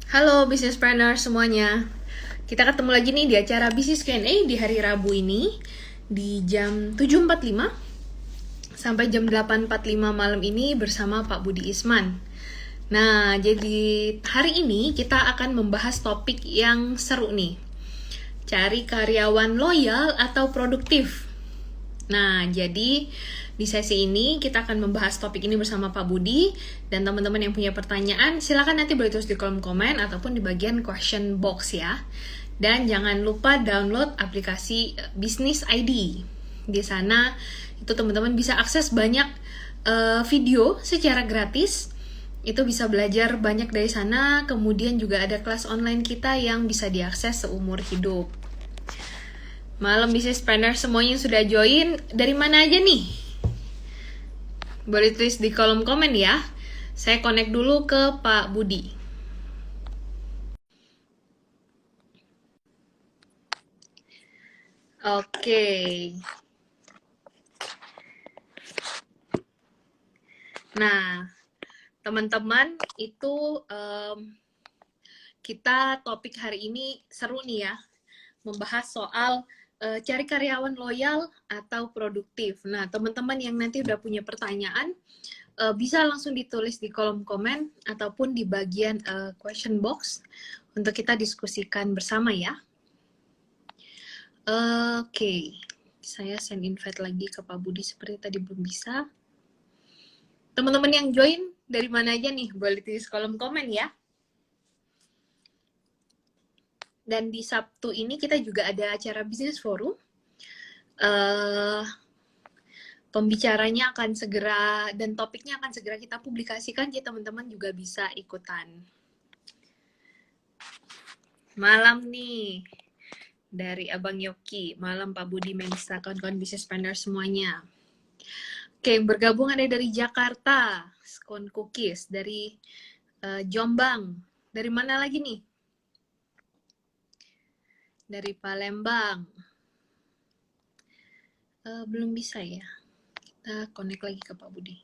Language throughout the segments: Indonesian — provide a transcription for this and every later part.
Halo businesspreneur semuanya. Kita ketemu lagi nih di acara Business Q&A di hari Rabu ini di jam 7.45 sampai jam 8.45 malam ini bersama Pak Budi Isman. Nah, jadi hari ini kita akan membahas topik yang seru nih. Cari karyawan loyal atau produktif. Nah, jadi di sesi ini kita akan membahas topik ini bersama Pak Budi, dan teman-teman yang punya pertanyaan silakan nanti boleh tulis di kolom komen ataupun di bagian question box ya. Dan jangan lupa download aplikasi Business ID. Di sana itu teman-teman bisa akses banyak video secara gratis. Itu bisa belajar banyak dari sana, kemudian juga ada kelas online kita yang bisa diakses seumur hidup. Malam businesspreneur semuanya yang sudah join, dari mana aja nih? Boleh tulis di kolom komen ya. Saya connect dulu ke Pak Budi. Oke. Nah, teman-teman, itu kita topik hari ini seru nih ya. Membahas soal cari karyawan loyal atau produktif. Nah, teman-teman yang nanti udah punya pertanyaan, bisa langsung ditulis di kolom komen ataupun di bagian question box untuk kita diskusikan bersama ya. Oke, saya send invite lagi ke Pak Budi seperti tadi belum bisa. Teman-teman yang join dari mana aja nih? Boleh tulis kolom komen ya. Dan di Sabtu ini kita juga ada acara Business Forum. Pembicaranya akan segera dan topiknya akan segera kita publikasikan, jadi teman-teman juga bisa ikutan. Malam nih dari Abang Yoki, malam Pak Budi, Melisa, kawan-kawan businesspreneur semuanya. Oke, bergabung ada dari Jakarta, Scone Cookies, dari Jombang, dari mana lagi nih? Dari Palembang. Belum bisa ya. Kita connect lagi ke Pak Budi.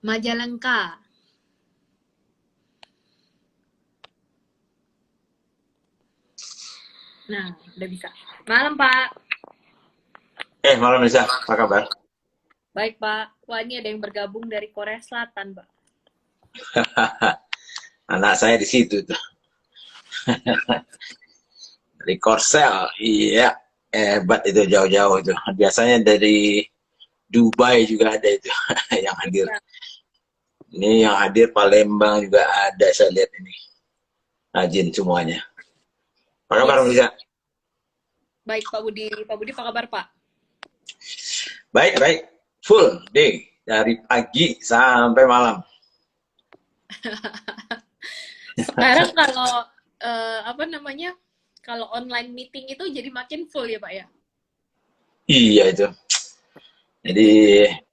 Majalengka. Nah, udah bisa. Malam, Pak. Malam Nisa, apa kabar? Baik, Pak. Wah, ini ada yang bergabung dari Korea Selatan, Pak. Anak saya di situ tuh. Dari Korsel, iya. Hebat itu jauh-jauh itu. Biasanya dari Dubai juga ada itu yang hadir. Ini yang hadir Palembang juga ada, saya lihat ini. Rajin semuanya. Apa kabar Nisa? Baik, Pak Budi. Pak Budi, apa kabar, Pak? Baik, baik. Full day. Dari pagi sampai malam. Sekarang kalau kalau online meeting itu jadi makin full ya, Pak ya? Iya itu. Jadi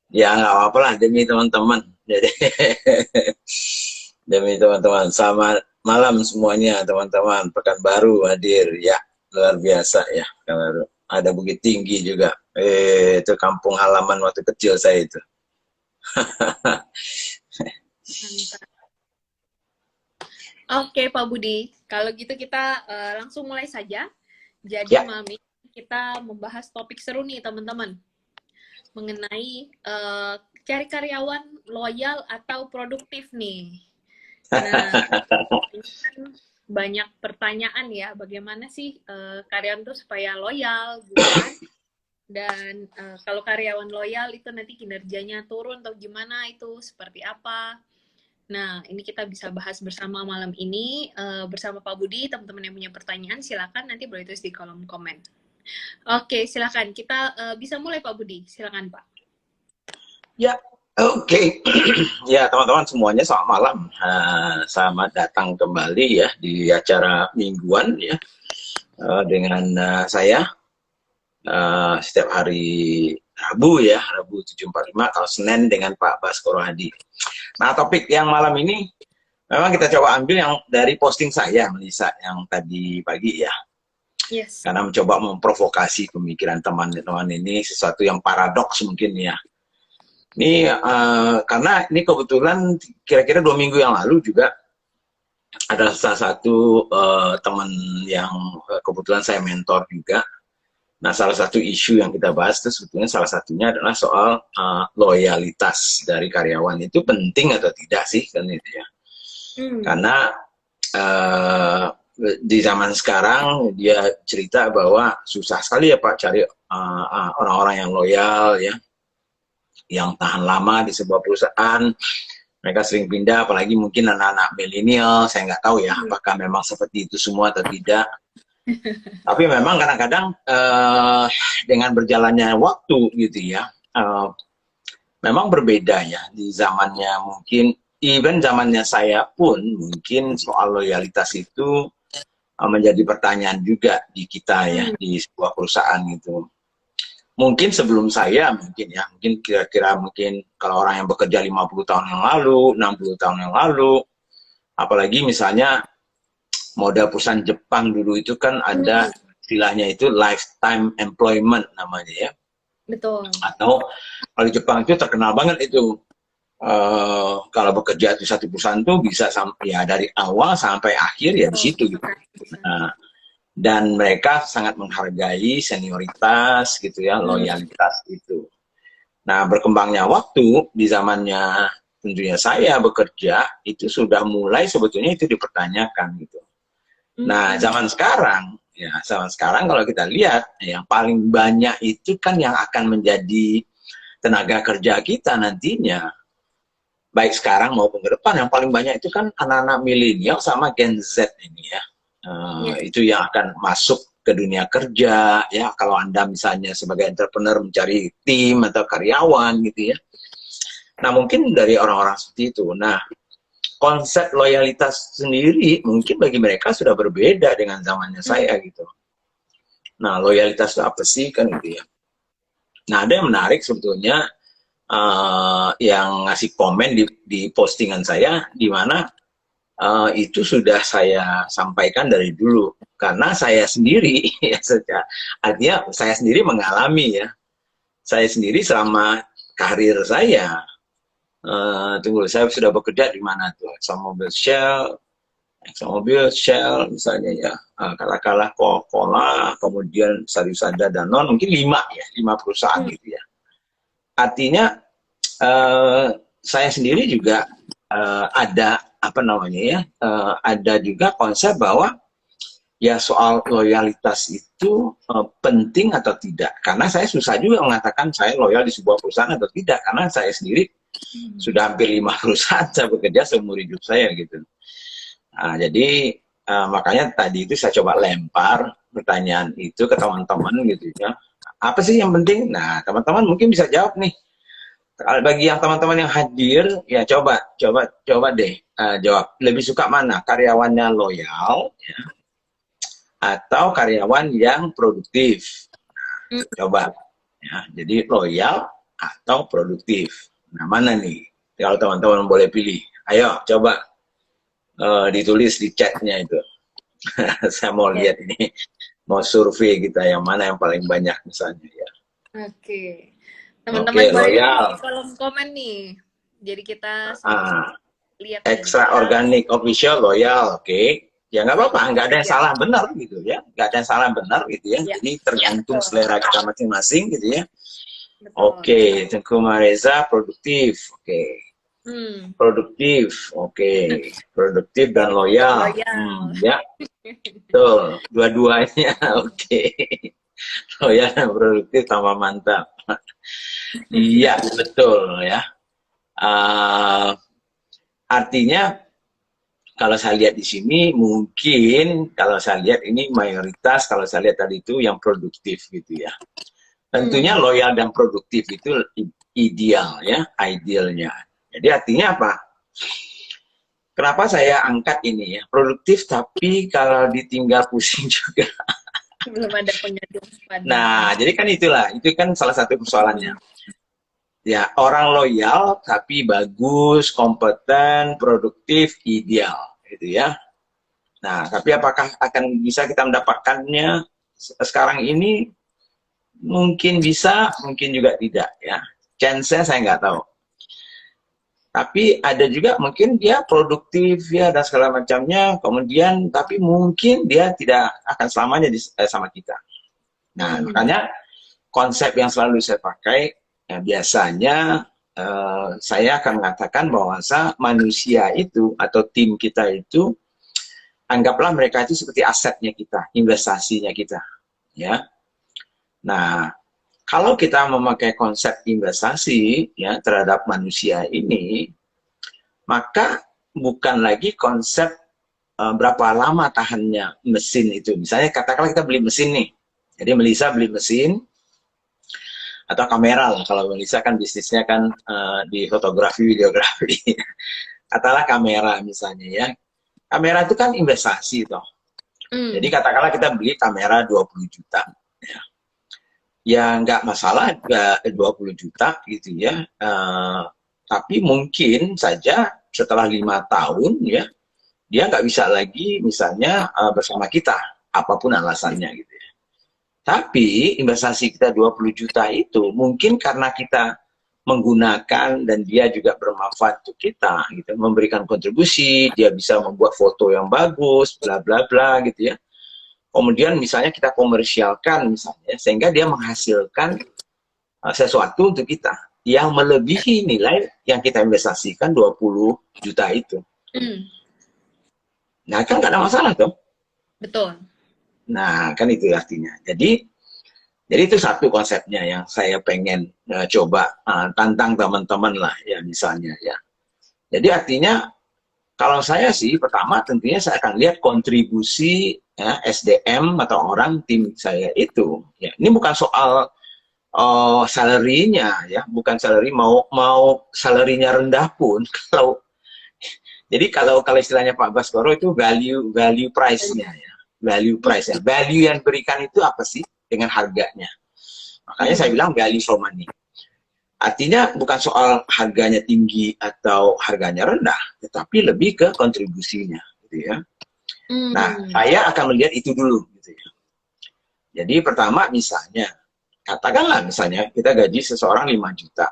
ya nggak apa-apa lah demi teman-teman. Jadi demi teman-teman. Selamat malam semuanya teman-teman. Pekanbaru hadir ya, luar biasa ya. Kalau ada Bukit Tinggi juga. Itu kampung halaman waktu kecil saya itu. Oke, Pak Budi. Kalau gitu kita langsung mulai saja. Jadi Ya. malam ini kita membahas topik seru nih, teman-teman. Mengenai cari karyawan loyal atau produktif nih. Nah, ini kan banyak pertanyaan ya, bagaimana sih karyawan tuh supaya loyal gitu kan? Dan kalau karyawan loyal itu nanti kinerjanya turun atau gimana, itu seperti apa? Nah, ini kita bisa bahas bersama malam ini bersama Pak Budi. Teman-teman yang punya pertanyaan silakan nanti boleh tulis di kolom komen. Oke, silakan. Kita bisa mulai Pak Budi. Silakan, Pak. Ya, oke. Ya, teman-teman semuanya selamat malam. Selamat datang kembali ya di acara mingguan ya dengan saya setiap hari Rabu ya, Rabu 7.45, kalau Senin dengan Pak Baskoro Hadi. Nah, topik yang malam ini memang kita coba ambil yang dari posting saya, Melisa, yang tadi pagi ya. Yes. Karena mencoba memprovokasi pemikiran teman-teman ini, sesuatu yang paradoks mungkin ya. Ini karena ini kebetulan kira-kira 2 minggu yang lalu juga ada salah satu teman yang kebetulan saya mentor juga. Nah, salah satu isu yang kita bahas itu sebetulnya salah satunya adalah soal loyalitas dari karyawan itu penting atau tidak sih kan itu ya. Karena uh, di zaman sekarang dia cerita bahwa susah sekali ya Pak cari orang-orang yang loyal ya, yang tahan lama di sebuah perusahaan. Mereka sering pindah, apalagi mungkin anak-anak milenial. Saya nggak tahu ya apakah memang seperti itu semua atau tidak. Tapi memang kadang-kadang dengan berjalannya waktu gitu ya, memang berbeda ya di zamannya mungkin, even zamannya saya pun mungkin soal loyalitas itu menjadi pertanyaan juga di kita ya, di sebuah perusahaan gitu. Mungkin sebelum saya mungkin ya, mungkin kira-kira mungkin kalau orang yang bekerja 50 tahun yang lalu, 60 tahun yang lalu, apalagi misalnya model perusahaan Jepang dulu itu kan ada istilahnya itu lifetime employment namanya ya. Betul. Atau kalau di Jepang itu terkenal banget itu kalau bekerja di satu perusahaan tuh bisa sampai ya dari awal sampai akhir ya di situ gitu. Nah, dan mereka sangat menghargai senioritas gitu ya, loyalitas itu. Nah, berkembangnya waktu di zamannya tentunya saya bekerja itu sudah mulai sebetulnya itu dipertanyakan gitu. Nah, zaman sekarang kalau kita lihat yang paling banyak itu kan yang akan menjadi tenaga kerja kita nantinya, baik sekarang maupun ke depan, yang paling banyak itu kan anak-anak milenial sama Gen Z ini ya. Itu yang akan masuk ke dunia kerja ya. Kalau Anda misalnya sebagai entrepreneur mencari tim atau karyawan gitu ya. Nah, mungkin dari orang-orang seperti itu. Nah, konsep loyalitas sendiri mungkin bagi mereka sudah berbeda dengan zamannya saya gitu. Nah, loyalitas itu apa sih kan gitu ya. Nah, ada yang menarik sebetulnya yang ngasih komen di postingan saya, di mana itu sudah saya sampaikan dari dulu. Karena saya sendiri, ya, artinya saya sendiri mengalami ya. Saya sendiri selama karir saya, saya sudah bekerja di mana tuh? ExxonMobil, Shell misalnya ya, kala-kala Coca-Cola, kemudian Sari-Sada, Danone, mungkin 5 perusahaan gitu ya. Artinya saya sendiri juga ada apa namanya ya, ada juga konsep bahwa ya soal loyalitas itu penting atau tidak. Karena saya susah juga mengatakan saya loyal di sebuah perusahaan atau tidak, karena saya sendiri sudah hampir 5 perusahaan saya bekerja seumur hidup saya gitu. Nah, jadi makanya tadi itu saya coba lempar pertanyaan itu ke teman-teman gitu ya. Apa sih yang penting? Nah, teman-teman mungkin bisa jawab nih. Bagi yang teman-teman yang hadir, ya coba deh jawab. Lebih suka mana? Karyawannya loyal, ya, atau karyawan yang produktif? Nah, coba. Ya, jadi loyal atau produktif. Nah, mana nih? Kalau teman-teman boleh pilih, ayo coba ditulis di chatnya itu. Saya mau lihat ini, mau survei kita yang mana yang paling banyak misalnya ya. Oke. Teman-teman boleh loyal. di kolom komen nih. Jadi kita lihat extra organic official loyal, oke. Ya nggak apa-apa, nggak ada yang salah benar gitu ya. Nggak ada yang salah benar gitu ya. Jadi tergantung selera kita masing-masing gitu ya. Oke, Tengku Mareza produktif, oke. Produktif, oke. Produktif dan loyal. Ya, betul. Dua-duanya, oke. Loyal dan produktif tambah mantap. Iya, betul ya. Artinya kalau saya lihat di sini mungkin kalau saya lihat ini mayoritas kalau saya lihat tadi itu yang produktif gitu ya. Tentunya loyal dan produktif itu ideal ya, idealnya. Jadi artinya apa? Kenapa saya angkat ini ya? Produktif tapi kalau ditinggal pusing juga. Belum ada pengganti waspada. Nah, jadi kan itulah, itu kan salah satu persoalannya. Ya, orang loyal tapi bagus, kompeten, produktif, ideal, gitu ya. Nah, tapi apakah akan bisa kita mendapatkannya sekarang ini? Mungkin bisa, mungkin juga tidak ya. Chance-nya saya nggak tahu. Tapi ada juga mungkin dia produktif ya dan segala macamnya, kemudian tapi mungkin dia tidak akan selamanya sama kita. Nah, makanya konsep yang selalu saya pakai ya, biasanya saya akan mengatakan bahwa manusia itu atau tim kita itu, anggaplah mereka itu seperti asetnya kita, investasinya kita, ya. Nah, kalau kita memakai konsep investasi ya terhadap manusia ini, maka bukan lagi konsep berapa lama tahannya mesin itu. Misalnya katakanlah kita beli mesin nih. Jadi Melisa beli mesin atau kamera lah. Kalau Melisa kan bisnisnya kan di fotografi, videografi. Katakanlah kamera misalnya ya. Kamera itu kan investasi toh. Jadi katakanlah kita beli kamera 20 juta. Ya nggak masalah 20 juta gitu ya. Tapi mungkin saja setelah 5 tahun ya, dia nggak bisa lagi misalnya bersama kita, apapun alasannya gitu ya. Tapi investasi kita 20 juta itu mungkin karena kita menggunakan dan dia juga bermanfaat untuk kita gitu, memberikan kontribusi, dia bisa membuat foto yang bagus, bla bla bla gitu ya. Kemudian misalnya kita komersialkan misalnya, sehingga dia menghasilkan sesuatu untuk kita yang melebihi nilai yang kita investasikan 20 juta itu. Nah, kan nggak ada masalah dong. Betul. Nah, kan itu artinya. Jadi itu satu konsepnya yang saya pengen coba tantang teman-teman lah ya misalnya ya. Jadi artinya kalau saya sih pertama tentunya saya akan lihat kontribusi ya, SDM atau orang tim saya itu. Ya, ini bukan soal salary-nya ya, bukan salary mau salary-nya rendah pun kalau jadi kalau istilahnya Pak Baskoro itu value price-nya ya. Value price ya. Value yang berikan itu apa sih dengan harganya. Makanya saya bilang value for money. Artinya bukan soal harganya tinggi atau harganya rendah, tetapi lebih ke kontribusinya gitu ya. Nah, saya akan melihat itu dulu gitu ya. Jadi pertama misalnya katakanlah misalnya kita gaji seseorang 5 juta.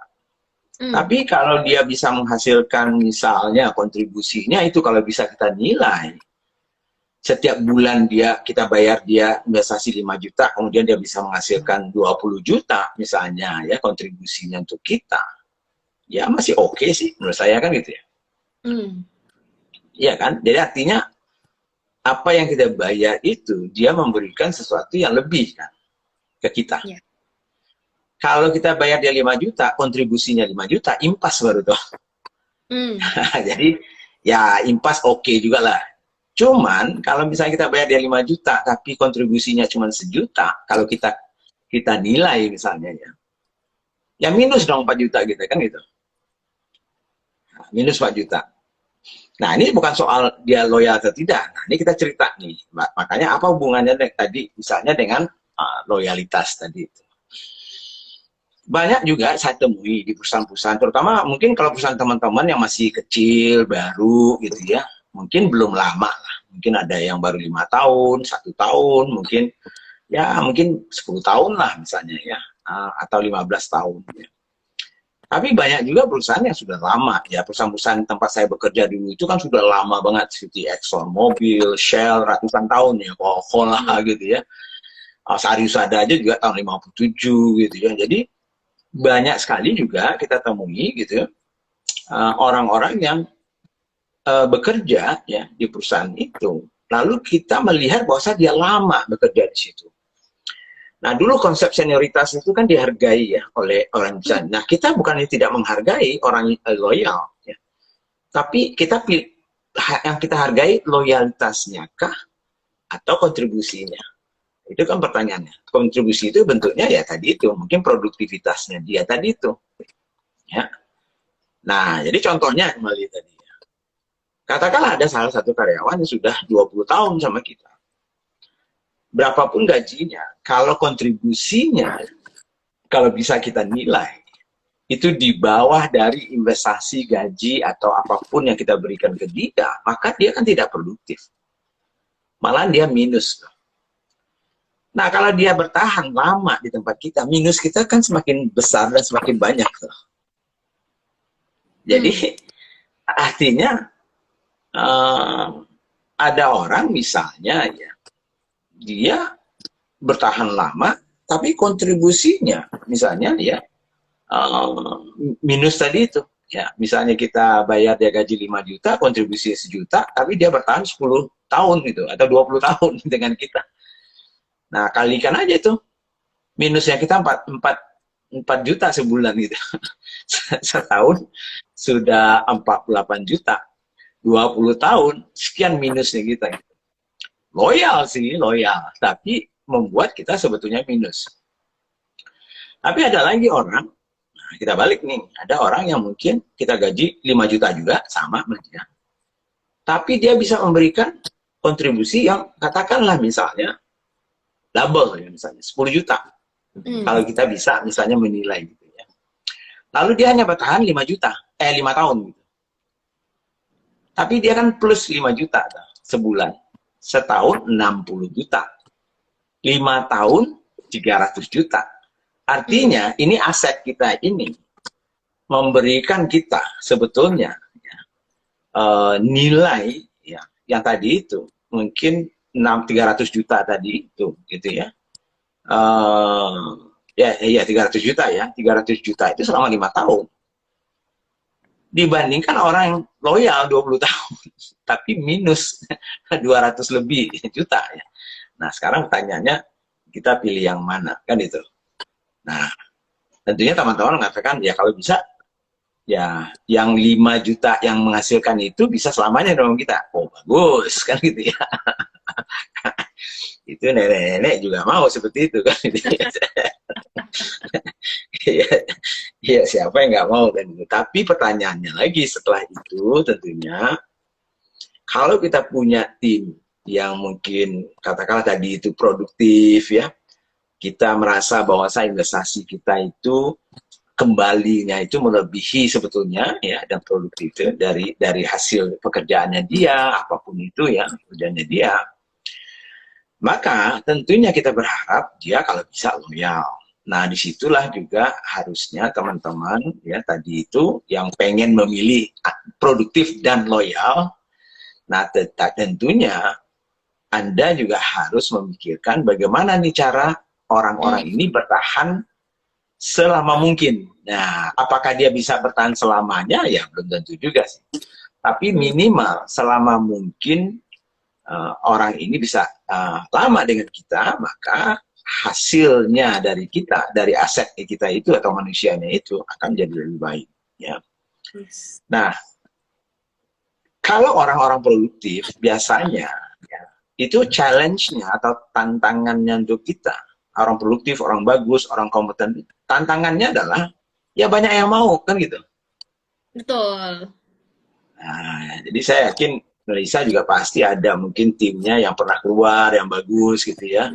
Tapi kalau dia bisa menghasilkan misalnya kontribusinya itu kalau bisa kita nilai setiap bulan kita bayar dia investasi 5 juta, kemudian dia bisa menghasilkan 20 juta misalnya ya kontribusinya untuk kita. Ya masih oke sih menurut saya kan gitu ya. Iya kan? Jadi artinya apa yang kita bayar itu dia memberikan sesuatu yang lebih kan ke kita. Yeah. Kalau kita bayar dia 5 juta, kontribusinya 5 juta, impas baru toh. Jadi ya impas oke juga lah. Cuman kalau misalnya kita bayar dia 5 juta tapi kontribusinya cuma 1 juta, kalau kita nilai misalnya ya minus dong 4 juta gitu kan gitu. Nah, minus 4 juta. Nah ini bukan soal dia loyal atau tidak. Nah ini kita cerita nih. Makanya apa hubungannya tadi misalnya dengan loyalitas tadi itu. Banyak juga saya temui di perusahaan-perusahaan, terutama mungkin kalau perusahaan teman-teman yang masih kecil, baru gitu ya, mungkin belum lama lah. Mungkin ada yang baru 5 tahun, 1 tahun, mungkin 10 tahun lah misalnya ya, atau 15 tahun. Ya. Tapi banyak juga perusahaan yang sudah lama ya, perusahaan-perusahaan tempat saya bekerja dulu itu kan sudah lama banget, seperti Exxon Mobil, Shell, ratusan tahun ya, Coca-Cola gitu ya. Sariusada aja juga tahun 57 gitu ya. Jadi banyak sekali juga kita temui gitu orang-orang yang bekerja ya di perusahaan itu, lalu kita melihat bahwa dia lama bekerja di situ. Nah dulu konsep senioritas itu kan dihargai ya oleh orang perusahaan. Nah kita bukannya tidak menghargai orang loyal ya, tapi yang kita hargai loyalitasnya kah atau kontribusinya. Itu kan pertanyaannya. Kontribusi itu bentuknya ya tadi itu, mungkin produktivitasnya dia tadi itu. Ya. Nah, jadi contohnya kembali tadi. Katakanlah ada salah satu karyawan yang sudah 20 tahun sama kita. Berapapun gajinya, kalau kontribusinya, kalau bisa kita nilai, itu di bawah dari investasi gaji atau apapun yang kita berikan ke dia, maka dia kan tidak produktif. Malah dia minus. Nah, kalau dia bertahan lama di tempat kita, minus kita kan semakin besar dan semakin banyak. Jadi, Artinya eh, ada orang misalnya ya, dia bertahan lama, tapi kontribusinya misalnya ya minus tadi itu. Ya, misalnya kita bayar dia gaji 5 juta, kontribusi 1 juta, tapi dia bertahan 10 tahun gitu, atau 20 tahun dengan kita. Nah, kalikan aja itu. Minusnya kita 4 juta sebulan gitu. Setahun sudah 48 juta. 20 tahun, sekian minusnya kita. Loyal sih, loyal. Tapi membuat kita sebetulnya minus. Tapi ada lagi orang, nah kita balik nih, ada orang yang mungkin kita gaji 5 juta juga, sama dia. Tapi dia bisa memberikan kontribusi yang katakanlah misalnya double ya, misalnya 10 juta. Kalau kita bisa misalnya menilai gitu ya. Lalu dia hanya bertahan 5 juta, 5 tahun gitu. Tapi dia kan plus 5 juta sebulan. Setahun 60 juta. 5 tahun 300 juta. Artinya ini aset kita ini memberikan kita sebetulnya ya, nilai ya, yang tadi itu mungkin 300 juta tadi itu gitu ya. Ya 300 juta ya. 300 juta itu selama 5 tahun. Dibandingkan orang yang loyal 20 tahun tapi minus 200 lebih juta ya. Nah, sekarang pertanyaannya kita pilih yang mana kan itu. Nah, tentunya teman-teman mengatakan ya kalau bisa ya yang 5 juta yang menghasilkan itu bisa selamanya dong kita. Oh, bagus kan gitu ya. Itu nenek-nenek juga mau seperti itu kan. Ya, siapa yang nggak mau kan. Tapi pertanyaannya lagi setelah itu tentunya kalau kita punya tim yang mungkin katakanlah tadi itu produktif ya, kita merasa bahwa investasi kita itu kembalinya itu melebihi sebetulnya ya dan produktif dari hasil pekerjaannya dia, apapun itu ya pekerjaannya dia, maka tentunya kita berharap dia kalau bisa loyal. Nah, disitulah juga harusnya teman-teman ya tadi itu yang pengen memilih produktif dan loyal. Nah, tentunya Anda juga harus memikirkan bagaimana nih cara orang-orang ini bertahan selama mungkin. Nah, apakah dia bisa bertahan selamanya? Ya, belum tentu juga sih. Tapi minimal selama mungkin orang ini bisa lama dengan kita, maka hasilnya dari kita, dari aset kita itu atau manusianya itu akan jadi lebih baik. Ya. Nah, kalau orang-orang produktif biasanya ya, itu challenge-nya atau tantangannya untuk kita, orang produktif, orang bagus, orang kompeten, tantangannya adalah ya banyak yang mau kan gitu. Betul. Nah, jadi saya yakin Melissa juga pasti ada mungkin timnya yang pernah keluar, yang bagus gitu ya,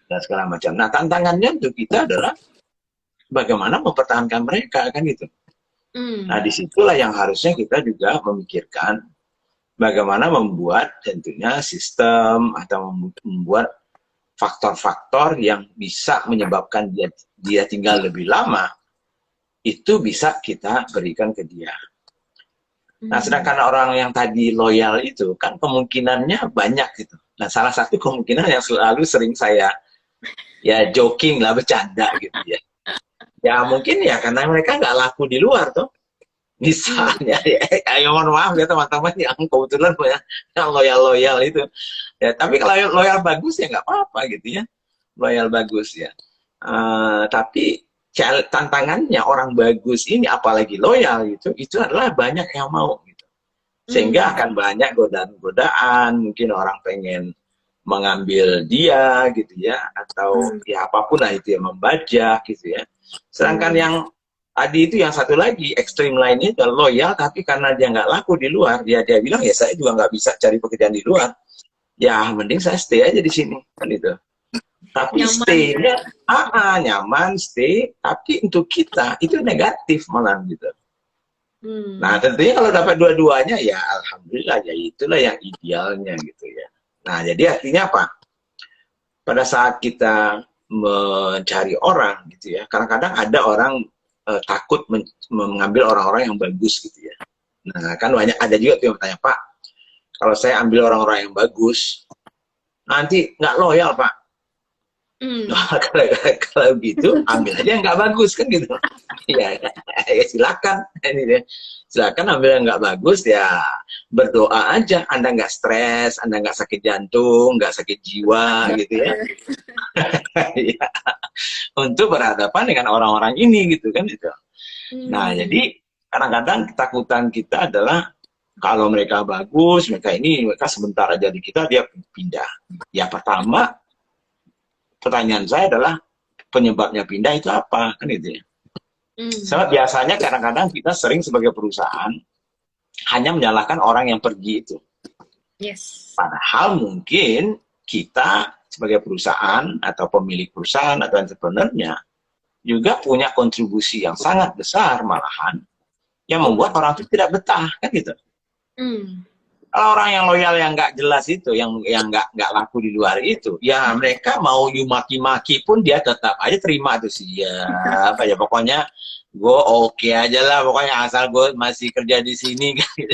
dan segala macam. Nah, tantangannya untuk kita adalah bagaimana mempertahankan mereka kan gitu. Nah, disitulah yang harusnya kita juga memikirkan bagaimana membuat tentunya sistem atau membuat faktor-faktor yang bisa menyebabkan dia tinggal lebih lama, itu bisa kita berikan ke dia. Nah, sedangkan orang yang tadi loyal itu kan kemungkinannya banyak gitu. Nah, salah satu kemungkinan yang selalu sering saya ya joking lah, bercanda gitu ya. Ya mungkin ya karena mereka nggak laku di luar tuh. Misalnya ya, ayo mohon maaf ya teman-teman yang kebetulan punya yang loyal-loyal itu. Ya, tapi kalau loyal bagus ya nggak apa-apa gitu ya. Loyal bagus ya. Tapi tantangannya orang bagus ini apalagi loyal itu adalah banyak yang mau gitu. Sehingga akan banyak godaan-godaan, mungkin orang pengen mengambil dia gitu ya, atau ya apapun lah itu ya, membajak gitu ya. Sedangkan yang tadi itu yang satu lagi ekstrim lainnya itu loyal, tapi karena dia nggak laku di luar, dia bilang ya saya juga nggak bisa cari pekerjaan di luar, ya mending saya stay aja di sini kan itu. Tapi stay-nya nyaman, stay, tapi untuk kita itu negatif malah gitu. Nah, tentunya kalau dapat dua-duanya ya alhamdulillah, ya itulah yang idealnya gitu ya. Nah, jadi artinya apa? Pada saat kita mencari orang gitu ya, kadang-kadang ada orang takut mengambil orang-orang yang bagus gitu ya. Nah, kan banyak ada juga tuh yang bertanya, Pak, kalau saya ambil orang-orang yang bagus, nanti nggak loyal, Pak. Hmm. Nah, kalau gitu ambil aja yang nggak bagus kan gitu. Ya, ya silakan ini deh. Silakan ambil yang nggak bagus ya, berdoa aja Anda nggak stres, Anda nggak sakit jantung, nggak sakit jiwa gitu ya. Ya, untuk berhadapan dengan orang-orang ini gitu kan gitu. Nah, Hmm. jadi kadang-kadang ketakutan kita adalah kalau mereka bagus, mereka sebentar aja di kita dia pindah. Ya pertama pertanyaan saya adalah penyebabnya pindah itu apa kan itu ya. Hmm. Sebab biasanya kadang-kadang kita sering sebagai perusahaan hanya menyalahkan orang yang pergi itu. Yes. Padahal mungkin kita sebagai perusahaan atau pemilik perusahaan atau entrepreneurnya juga punya kontribusi yang sangat besar malahan yang membuat orang itu tidak betah kan gitu. Hmm. Kalau orang yang loyal yang nggak jelas itu, yang nggak laku di luar itu, ya mereka mau you maki-maki pun dia tetap aja terima tuh sih ya apa ya pokoknya gue oke aja lah pokoknya asal gue masih kerja di sini gitu.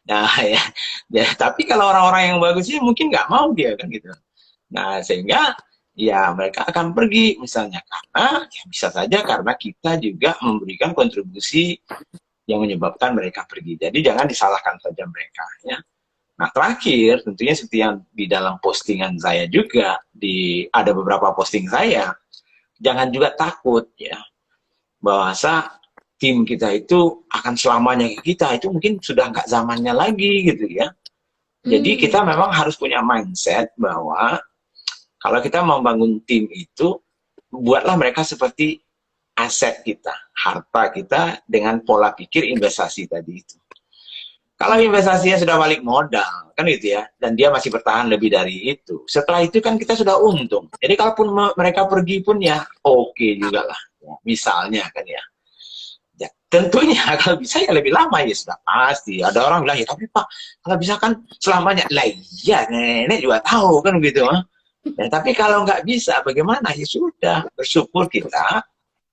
Nah ya tapi kalau orang-orang yang bagus sih mungkin nggak mau dia kan gitu. Nah sehingga ya mereka akan pergi misalnya karena ya bisa saja karena kita juga memberikan kontribusi yang menyebabkan mereka pergi. Jadi jangan disalahkan saja mereka ya. Nah terakhir tentunya seperti yang di dalam postingan saya juga ada beberapa posting saya, jangan juga takut ya bahwasa tim kita itu akan selamanya kita itu mungkin sudah nggak zamannya lagi gitu ya. Jadi Hmm. kita memang harus punya mindset bahwa kalau kita membangun tim itu buatlah mereka seperti aset kita, harta kita dengan pola pikir investasi tadi itu. Kalau investasinya sudah balik modal, kan gitu ya, dan dia masih bertahan lebih dari itu. Setelah itu kan kita sudah untung. Jadi kalaupun mereka pergi pun ya oke juga lah. Ya, misalnya kan ya. Ya, tentunya kalau bisa ya lebih lama ya sudah pasti. Ada orang bilang ya tapi Pak kalau bisa kan selamanya. Lah iya nenek juga tahu kan gitu. Ya, tapi kalau nggak bisa bagaimana ya sudah bersyukur kita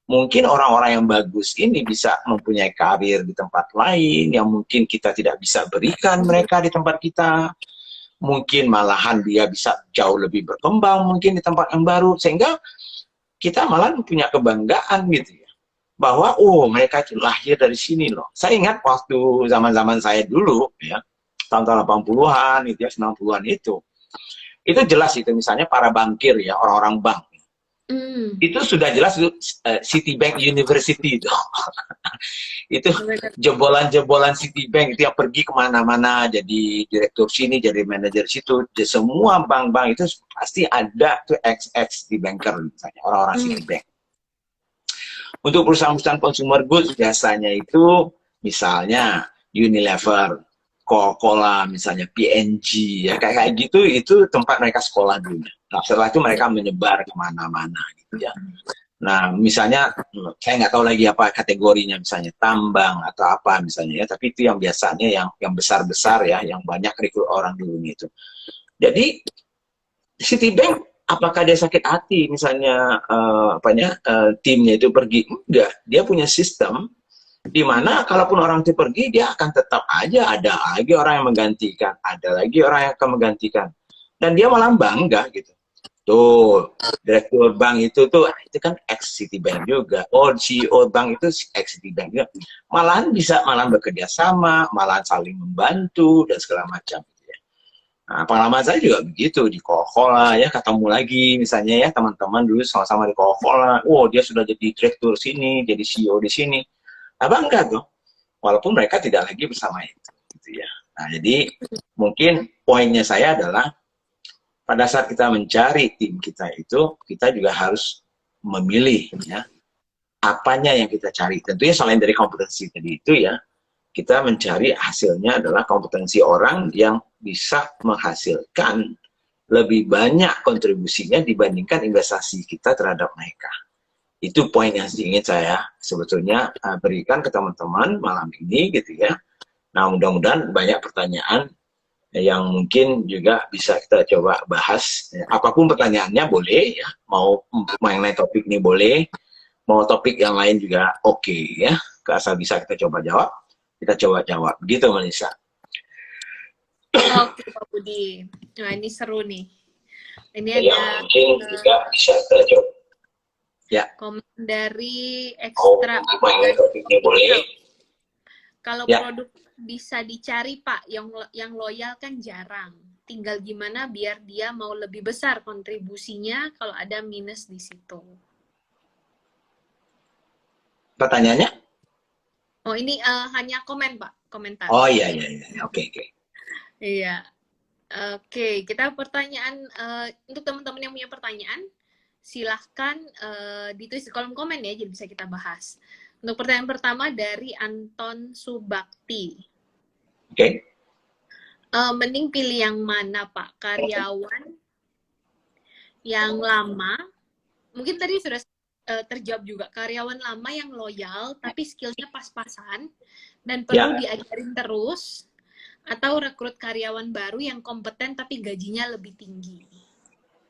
mungkin orang-orang yang bagus ini bisa mempunyai karir di tempat lain yang mungkin kita tidak bisa berikan mereka di tempat kita. Mungkin malahan dia bisa jauh lebih berkembang mungkin di tempat yang baru sehingga kita malah punya kebanggaan gitu ya. Bahwa oh mereka itu lahir dari sini loh. Saya ingat waktu zaman-zaman saya dulu ya, tahun-tahun 80-an itu ya 90-an itu. Itu jelas itu misalnya para bankir ya, orang-orang bank Hmm. itu sudah jelas itu Citibank University itu. Itu Benar. jebolan-jebolan Citibank itu yang pergi kemana-mana jadi direktur sini jadi manajer situ di semua bank-bank itu pasti ada tuh XX di banker misalnya orang-orang Hmm. Citibank. Untuk perusahaan-perusahaan consumer goods biasanya itu misalnya Unilever, Coca-Cola, misalnya P&G, ya kayak gitu itu tempat mereka sekolah dulu. Nah, setelah itu mereka menyebar kemana-mana gitu ya. Nah, misalnya saya nggak tahu lagi apa kategorinya, misalnya tambang atau apa misalnya ya, tapi itu yang biasanya yang besar-besar ya, yang banyak rekrut orang dulu itu. Jadi Citibank apakah dia sakit hati misalnya timnya itu pergi? Enggak, dia punya sistem di mana kalaupun orang itu pergi dia akan tetap aja ada lagi orang yang menggantikan, ada lagi orang yang akan menggantikan. Dan dia malah bangga gitu. Tuh, direktur bank itu kan ex Citibank juga. Oh, CEO bank itu ex Citibank juga. Malahan bisa malah bekerja sama, malahan saling membantu dan segala macam. Nah, pengalaman saya juga begitu di Coca-Cola ya, ketemu lagi misalnya ya teman-teman dulu sama-sama di Coca-Cola. Oh, dia sudah jadi direktur sini, jadi CEO di sini. Nah, bangga tuh. Walaupun mereka tidak lagi bersama itu gitu ya. Nah, jadi mungkin poinnya saya adalah pada saat kita mencari tim kita itu, kita juga harus memilih ya apanya yang kita cari. Tentunya selain dari kompetensi tadi itu ya, kita mencari hasilnya adalah kompetensi orang yang bisa menghasilkan lebih banyak kontribusinya dibandingkan investasi kita terhadap mereka. Itu poin yang ingin saya sebetulnya berikan ke teman-teman malam ini gitu ya. Nah, mudah-mudahan banyak pertanyaan yang mungkin juga bisa kita coba bahas. Apapun pertanyaannya boleh ya, mau mengenai topik ini boleh, mau topik yang lain juga oke ya. asal bisa kita coba jawab, kita coba jawab. Begitu, Melisa. Oke, Pak Budi. Nah, ini seru nih. Ini Ya, ada mungkin juga bisa kita coba. Ya. komen dari Oh, ekstra. gimana topiknya boleh? Kalau Ya. produk bisa dicari, Pak, yang loyal kan jarang. Tinggal gimana biar dia mau lebih besar kontribusinya kalau ada minus di situ. Pertanyaannya? Oh, ini hanya komen, Pak. Komentar. Oh, iya. Oke. Iya. Oke, kita pertanyaan untuk teman-teman yang punya pertanyaan, silahkan ditulis di kolom komen ya, jadi bisa kita bahas. Untuk pertanyaan pertama dari Anton Subakti. Oke. Mending pilih yang mana, Pak? Karyawan yang lama, mungkin tadi sudah terjawab juga, karyawan lama yang loyal, tapi skillnya pas-pasan, dan perlu diajarin terus, atau rekrut karyawan baru yang kompeten tapi gajinya lebih tinggi.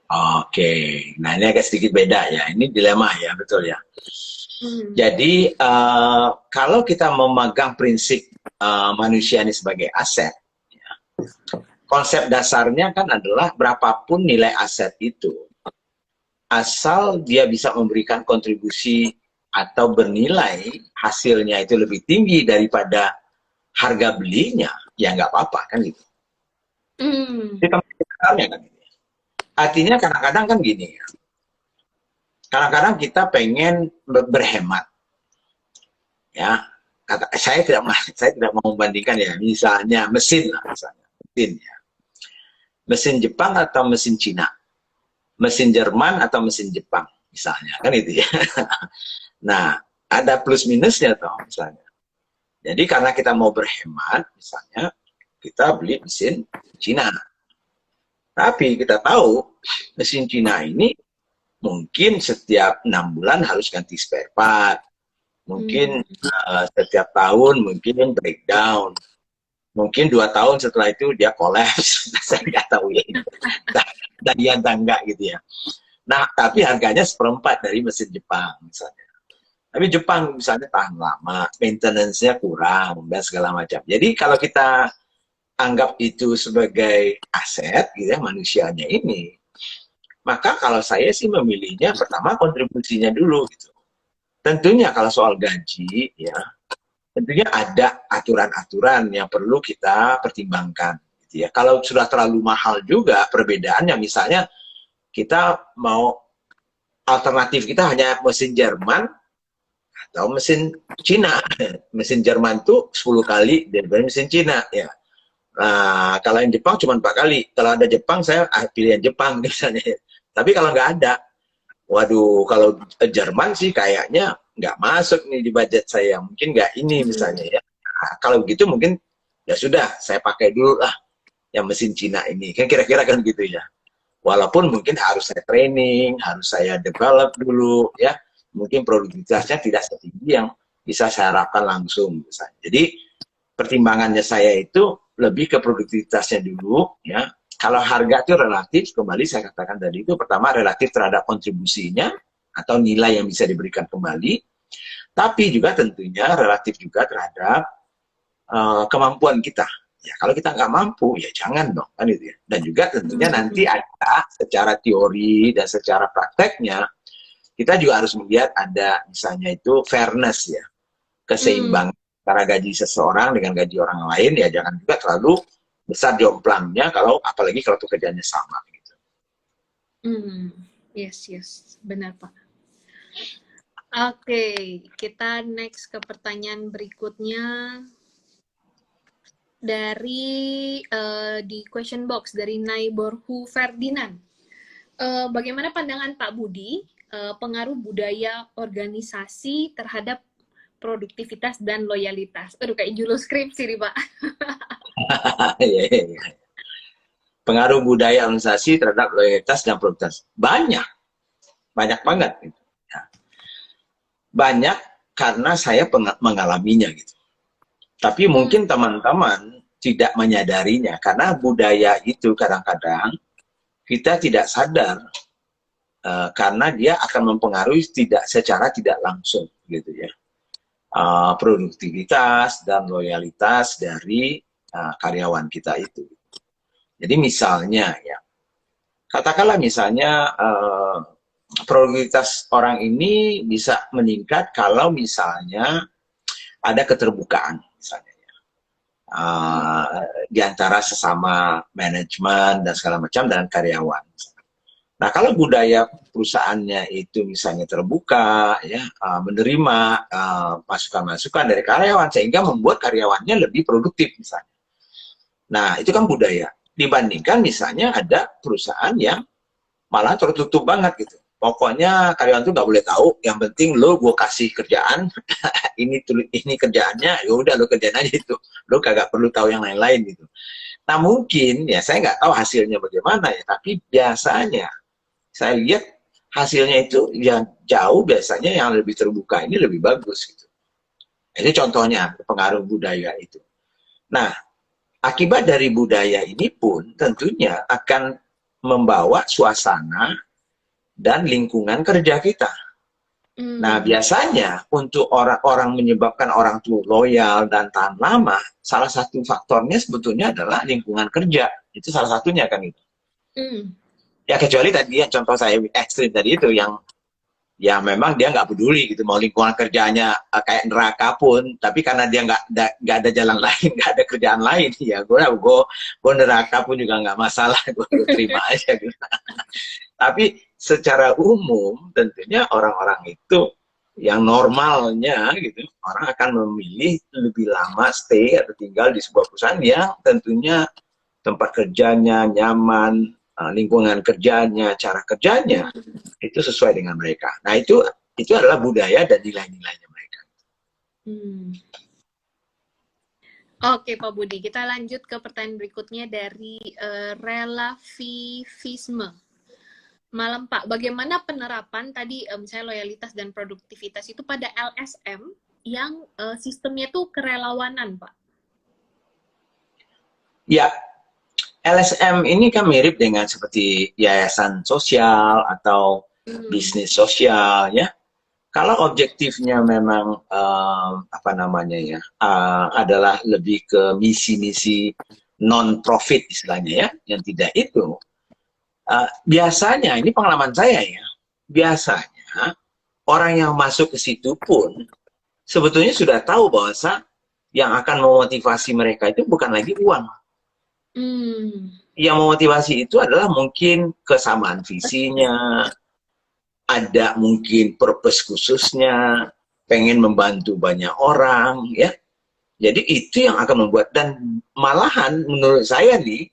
Oke, nah ini agak sedikit beda ya, ini dilema ya, betul ya. Jadi kalau kita memegang prinsip manusia ini sebagai aset, ya, konsep dasarnya kan adalah berapapun nilai aset itu, asal dia bisa memberikan kontribusi atau bernilai hasilnya itu lebih tinggi daripada harga belinya, ya nggak apa-apa kan gitu. Kan gitu. Artinya kadang-kadang kan gini ya, kadang-kadang kita pengen berhemat, ya. Saya tidak mau membandingkan ya, misalnya mesin lah, misalnya mesin ya, mesin Jepang atau mesin Cina, mesin Jerman atau mesin Jepang, misalnya kan itu ya. Nah, ada plus minusnya toh misalnya. Jadi karena kita mau berhemat, misalnya kita beli mesin Cina. Tapi kita tahu mesin Cina ini mungkin setiap 6 bulan harus ganti spare part. Mungkin setiap tahun mungkin breakdown. Mungkin 2 tahun setelah itu dia collapse. Saya nggak tahu ya. Tadi enggak gitu ya. Nah, tapi harganya 1/4 dari mesin Jepang misalnya. Tapi Jepang misalnya tahan lama, maintenance-nya kurang, dan segala macam. Jadi kalau kita anggap itu sebagai aset gitu ya, manusianya ini, maka kalau saya sih memilihnya pertama kontribusinya dulu gitu. Tentunya kalau soal gaji ya, tentunya ada aturan-aturan yang perlu kita pertimbangkan gitu ya. Kalau sudah terlalu mahal juga perbedaannya, misalnya kita mau alternatif kita hanya mesin Jerman atau mesin Cina. Mesin Jerman tuh 10 kali daripada mesin Cina ya. Nah, kalau yang Jepang cuma 4 kali. Kalau ada Jepang, saya pilih yang Jepang misalnya. Tapi kalau nggak ada, waduh, kalau Jerman sih kayaknya nggak masuk nih di budget saya. Mungkin nggak ini misalnya ya. Nah, kalau begitu mungkin ya sudah, saya pakai dulu lah yang mesin Cina ini. Kan kira-kira kan gitu ya. Walaupun mungkin harus saya training, harus saya develop dulu ya. Mungkin produktivitasnya tidak setinggi yang bisa saya harapkan langsung misalnya. Jadi pertimbangannya saya itu lebih ke produktivitasnya dulu ya. Kalau harga itu relatif, kembali saya katakan tadi itu pertama relatif terhadap kontribusinya atau nilai yang bisa diberikan kembali, tapi juga tentunya relatif juga terhadap kemampuan kita. Ya kalau kita nggak mampu ya jangan dong kan itu ya. Dan juga tentunya nanti ada secara teori dan secara prakteknya kita juga harus melihat ada misalnya itu fairness ya, keseimbangan antara gaji seseorang dengan gaji orang lain ya, jangan juga terlalu besar jomplangnya kalau apalagi kalau pekerjaannya sama gitu. Yes, benar Pak. Oke, kita next ke pertanyaan berikutnya dari di question box dari Naiborhu Ferdinand. Bagaimana pandangan Pak Budi pengaruh budaya organisasi terhadap produktivitas dan loyalitas? Aduh, kayak judul skripsi nih, Pak. Pengaruh budaya organisasi terhadap loyalitas dan produktivitas. Banyak banget. Gitu. Ya. Banyak karena saya mengalaminya gitu. Tapi mungkin teman-teman tidak menyadarinya, karena budaya itu kadang-kadang kita tidak sadar karena dia akan mempengaruhi secara tidak langsung gitu ya. produktivitas dan loyalitas dari karyawan kita itu. Jadi misalnya ya, katakanlah misalnya produktivitas orang ini bisa meningkat kalau misalnya ada keterbukaan misalnya di antara sesama manajemen dan segala macam dan karyawan. Nah, kalau budaya perusahaannya itu misalnya terbuka, ya, menerima masukan-masukan dari karyawan sehingga membuat karyawannya lebih produktif misalnya. Nah, itu kan budaya. Dibandingkan misalnya ada perusahaan yang malah tertutup banget gitu. Pokoknya karyawan tuh nggak boleh tahu. Yang penting lo gue kasih kerjaan, ini kerjaannya, ya udah lo kerjain aja itu. Lo kagak perlu tahu yang lain-lain gitu. Nah mungkin ya saya nggak tahu hasilnya bagaimana ya, tapi biasanya saya lihat hasilnya itu yang jauh biasanya yang lebih terbuka ini lebih bagus gitu. Ini contohnya pengaruh budaya itu. Nah, akibat dari budaya ini pun tentunya akan membawa suasana dan lingkungan kerja kita. Nah, biasanya untuk orang-orang menyebabkan orang itu loyal dan tahan lama, salah satu faktornya sebetulnya adalah lingkungan kerja. Itu salah satunya kan itu. Ya kecuali tadi yang contoh saya ekstrim tadi itu yang ya memang dia nggak peduli gitu mau lingkungan kerjanya kayak neraka pun, tapi karena dia nggak ada jalan lain, nggak ada kerjaan lain, ya gue neraka pun juga nggak masalah, gue terima aja gitu. Tapi secara umum tentunya orang-orang itu yang normalnya gitu orang akan memilih lebih lama stay atau tinggal di sebuah perusahaan yang tentunya tempat kerjanya nyaman, lingkungan kerjanya, cara kerjanya itu sesuai dengan mereka. Nah itu adalah budaya dan nilai-nilainya mereka. Oke Pak Budi, kita lanjut ke pertanyaan berikutnya dari relativisme. Malam Pak, bagaimana penerapan tadi misalnya loyalitas dan produktivitas itu pada LSM yang sistemnya tuh kerelawanan Pak? Ya, LSM ini kan mirip dengan seperti yayasan sosial atau bisnis sosial ya. Kalau objektifnya memang apa namanya ya adalah lebih ke misi-misi non-profit istilahnya ya, yang tidak itu biasanya ini pengalaman saya ya, biasanya orang yang masuk ke situ pun sebetulnya sudah tahu bahwa yang akan memotivasi mereka itu bukan lagi uang. Yang memotivasi itu adalah mungkin kesamaan visinya, ada mungkin purpose khususnya, pengen membantu banyak orang, ya. Jadi itu yang akan membuat, dan malahan menurut saya nih,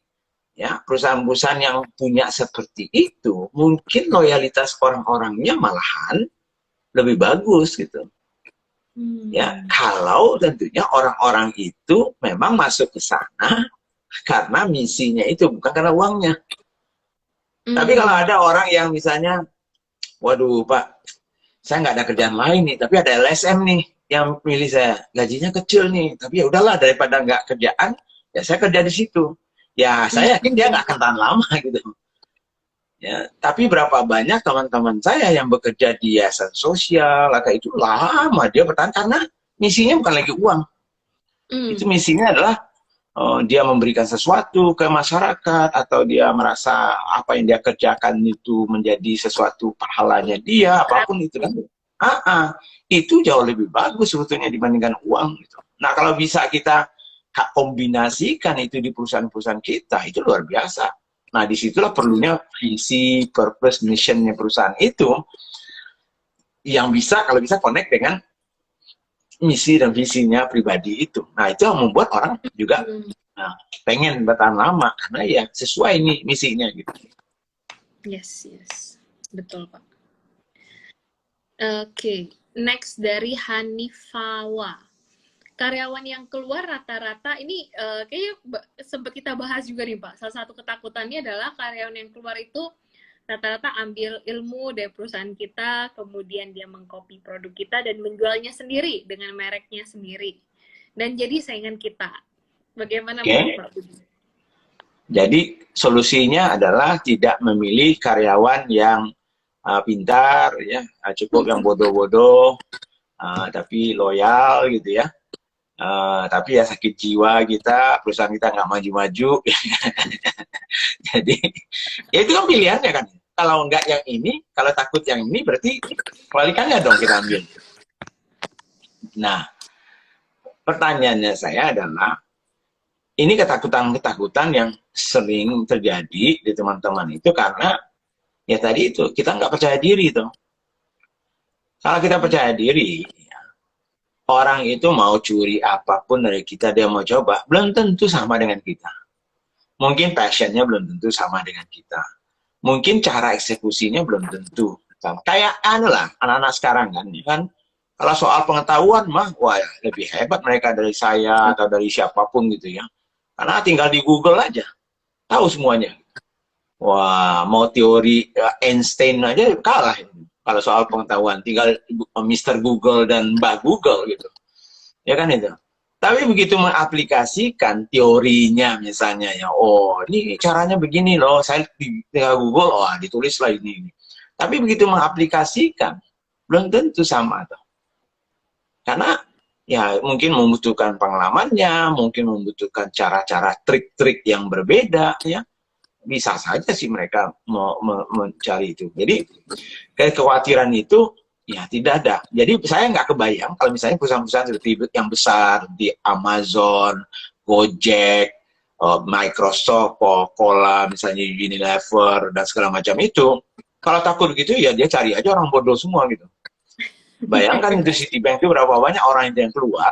ya perusahaan-perusahaan yang punya seperti itu, mungkin loyalitas orang-orangnya malahan lebih bagus gitu. Ya, kalau tentunya orang-orang itu memang masuk ke sana karena misinya itu, bukan karena uangnya. Tapi kalau ada orang yang misalnya, waduh Pak, saya nggak ada kerjaan lain nih, tapi ada LSM nih yang milih saya, gajinya kecil nih, tapi ya udahlah daripada nggak kerjaan, ya saya kerja di situ. Ya saya yakin dia nggak akan tahan lama gitu. Ya, tapi berapa banyak teman-teman saya yang bekerja di yayasan sosial, kayak itu lama dia bertahan karena misinya bukan lagi uang. Itu misinya adalah dia memberikan sesuatu ke masyarakat, atau dia merasa apa yang dia kerjakan itu menjadi sesuatu pahalanya dia, apapun itu kan. Itu jauh lebih bagus sebetulnya dibandingkan uang gitu. Nah kalau bisa kita kombinasikan itu di perusahaan-perusahaan kita, itu luar biasa. Nah disitulah perlunya visi, purpose, missionnya perusahaan itu yang bisa, kalau bisa connect dengan misi dan visinya pribadi itu. Nah itu yang membuat orang juga pengen bertahan lama karena ya sesuai nih misinya gitu. Yes, betul Pak. Oke, next dari Hanifawa. Karyawan yang keluar rata-rata ini kayaknya sempat kita bahas juga nih Pak. Salah satu ketakutannya adalah karyawan yang keluar itu rata-rata ambil ilmu dari perusahaan kita, kemudian dia mengcopy produk kita dan menjualnya sendiri dengan mereknya sendiri. Dan jadi saingan kita. Bagaimana Pak Budi? Jadi solusinya adalah tidak memilih karyawan yang pintar, ya cukup yang bodoh-bodoh, tapi loyal gitu ya. Tapi ya sakit jiwa kita, perusahaan kita nggak maju-maju. Jadi ya itu kan pilihannya kan. Kalau nggak yang ini, kalau takut yang ini, berarti kebalikannya dong kita ambil. Nah, pertanyaannya saya adalah, ini ketakutan-ketakutan yang sering terjadi di teman-teman itu karena ya tadi itu kita nggak percaya diri tuh. Kalau kita percaya diri, orang itu mau curi apapun dari kita, dia mau coba, belum tentu sama dengan kita. Mungkin passionnya belum tentu sama dengan kita. Mungkin cara eksekusinya belum tentu. Kayak lah, anak-anak sekarang kan, kalau soal pengetahuan mah, wah lebih hebat mereka dari saya atau dari siapapun gitu ya. Karena tinggal di Google aja, tahu semuanya. Wah, mau teori Einstein aja kalah. Kalau soal pengetahuan, tinggal Mr. Google dan Mbak Google gitu. Ya kan itu. Tapi begitu mengaplikasikan teorinya misalnya ya, oh ini caranya begini loh, saya tinggal Google, oh ditulislah ini. Tapi begitu mengaplikasikan, belum tentu sama tuh. Karena ya mungkin membutuhkan pengalamannya, mungkin membutuhkan cara-cara trik-trik yang berbeda ya. Bisa saja sih mereka mencari itu. Jadi kekhawatiran itu ya tidak ada. Jadi saya nggak kebayang kalau misalnya perusahaan-perusahaan seperti yang besar di Amazon, Gojek, Microsoft, Coca-Cola, misalnya Unilever dan segala macam itu, kalau takut gitu ya dia cari aja orang bodoh semua gitu. Bayangkan itu Citibank itu berapa banyak orang yang keluar.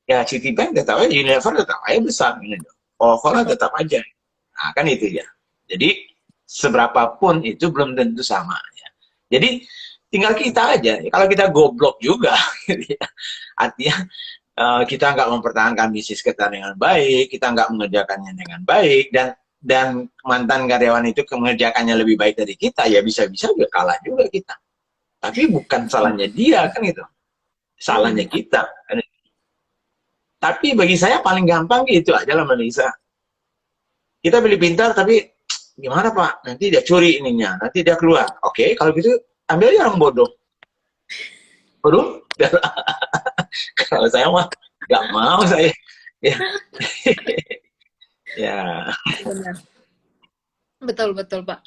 Ya Citibank tetap aja, Unilever tetap aja besar gitu. Coca-Cola tetap aja. Nah, kan itu ya. Jadi seberapapun itu belum tentu sama ya. Jadi tinggal kita aja. Kalau kita goblok juga, gitu ya. Artinya kita nggak mempertahankan bisnis kita dengan baik, kita nggak mengerjakannya dengan baik, dan mantan karyawan itu mengerjakannya lebih baik dari kita, ya bisa-bisa juga kalah juga kita. Tapi bukan salahnya dia kan itu, salahnya kita. Tapi bagi saya paling gampang gitu aja lah Melisa. Kita beli pintar tapi gimana Pak? Nanti dia curi ininya, nanti dia keluar. Oke, kalau gitu ambil aja orang bodoh. Bodoh? Kalau saya mah nggak mau saya. Ya. Ya. Benar. Betul Pak.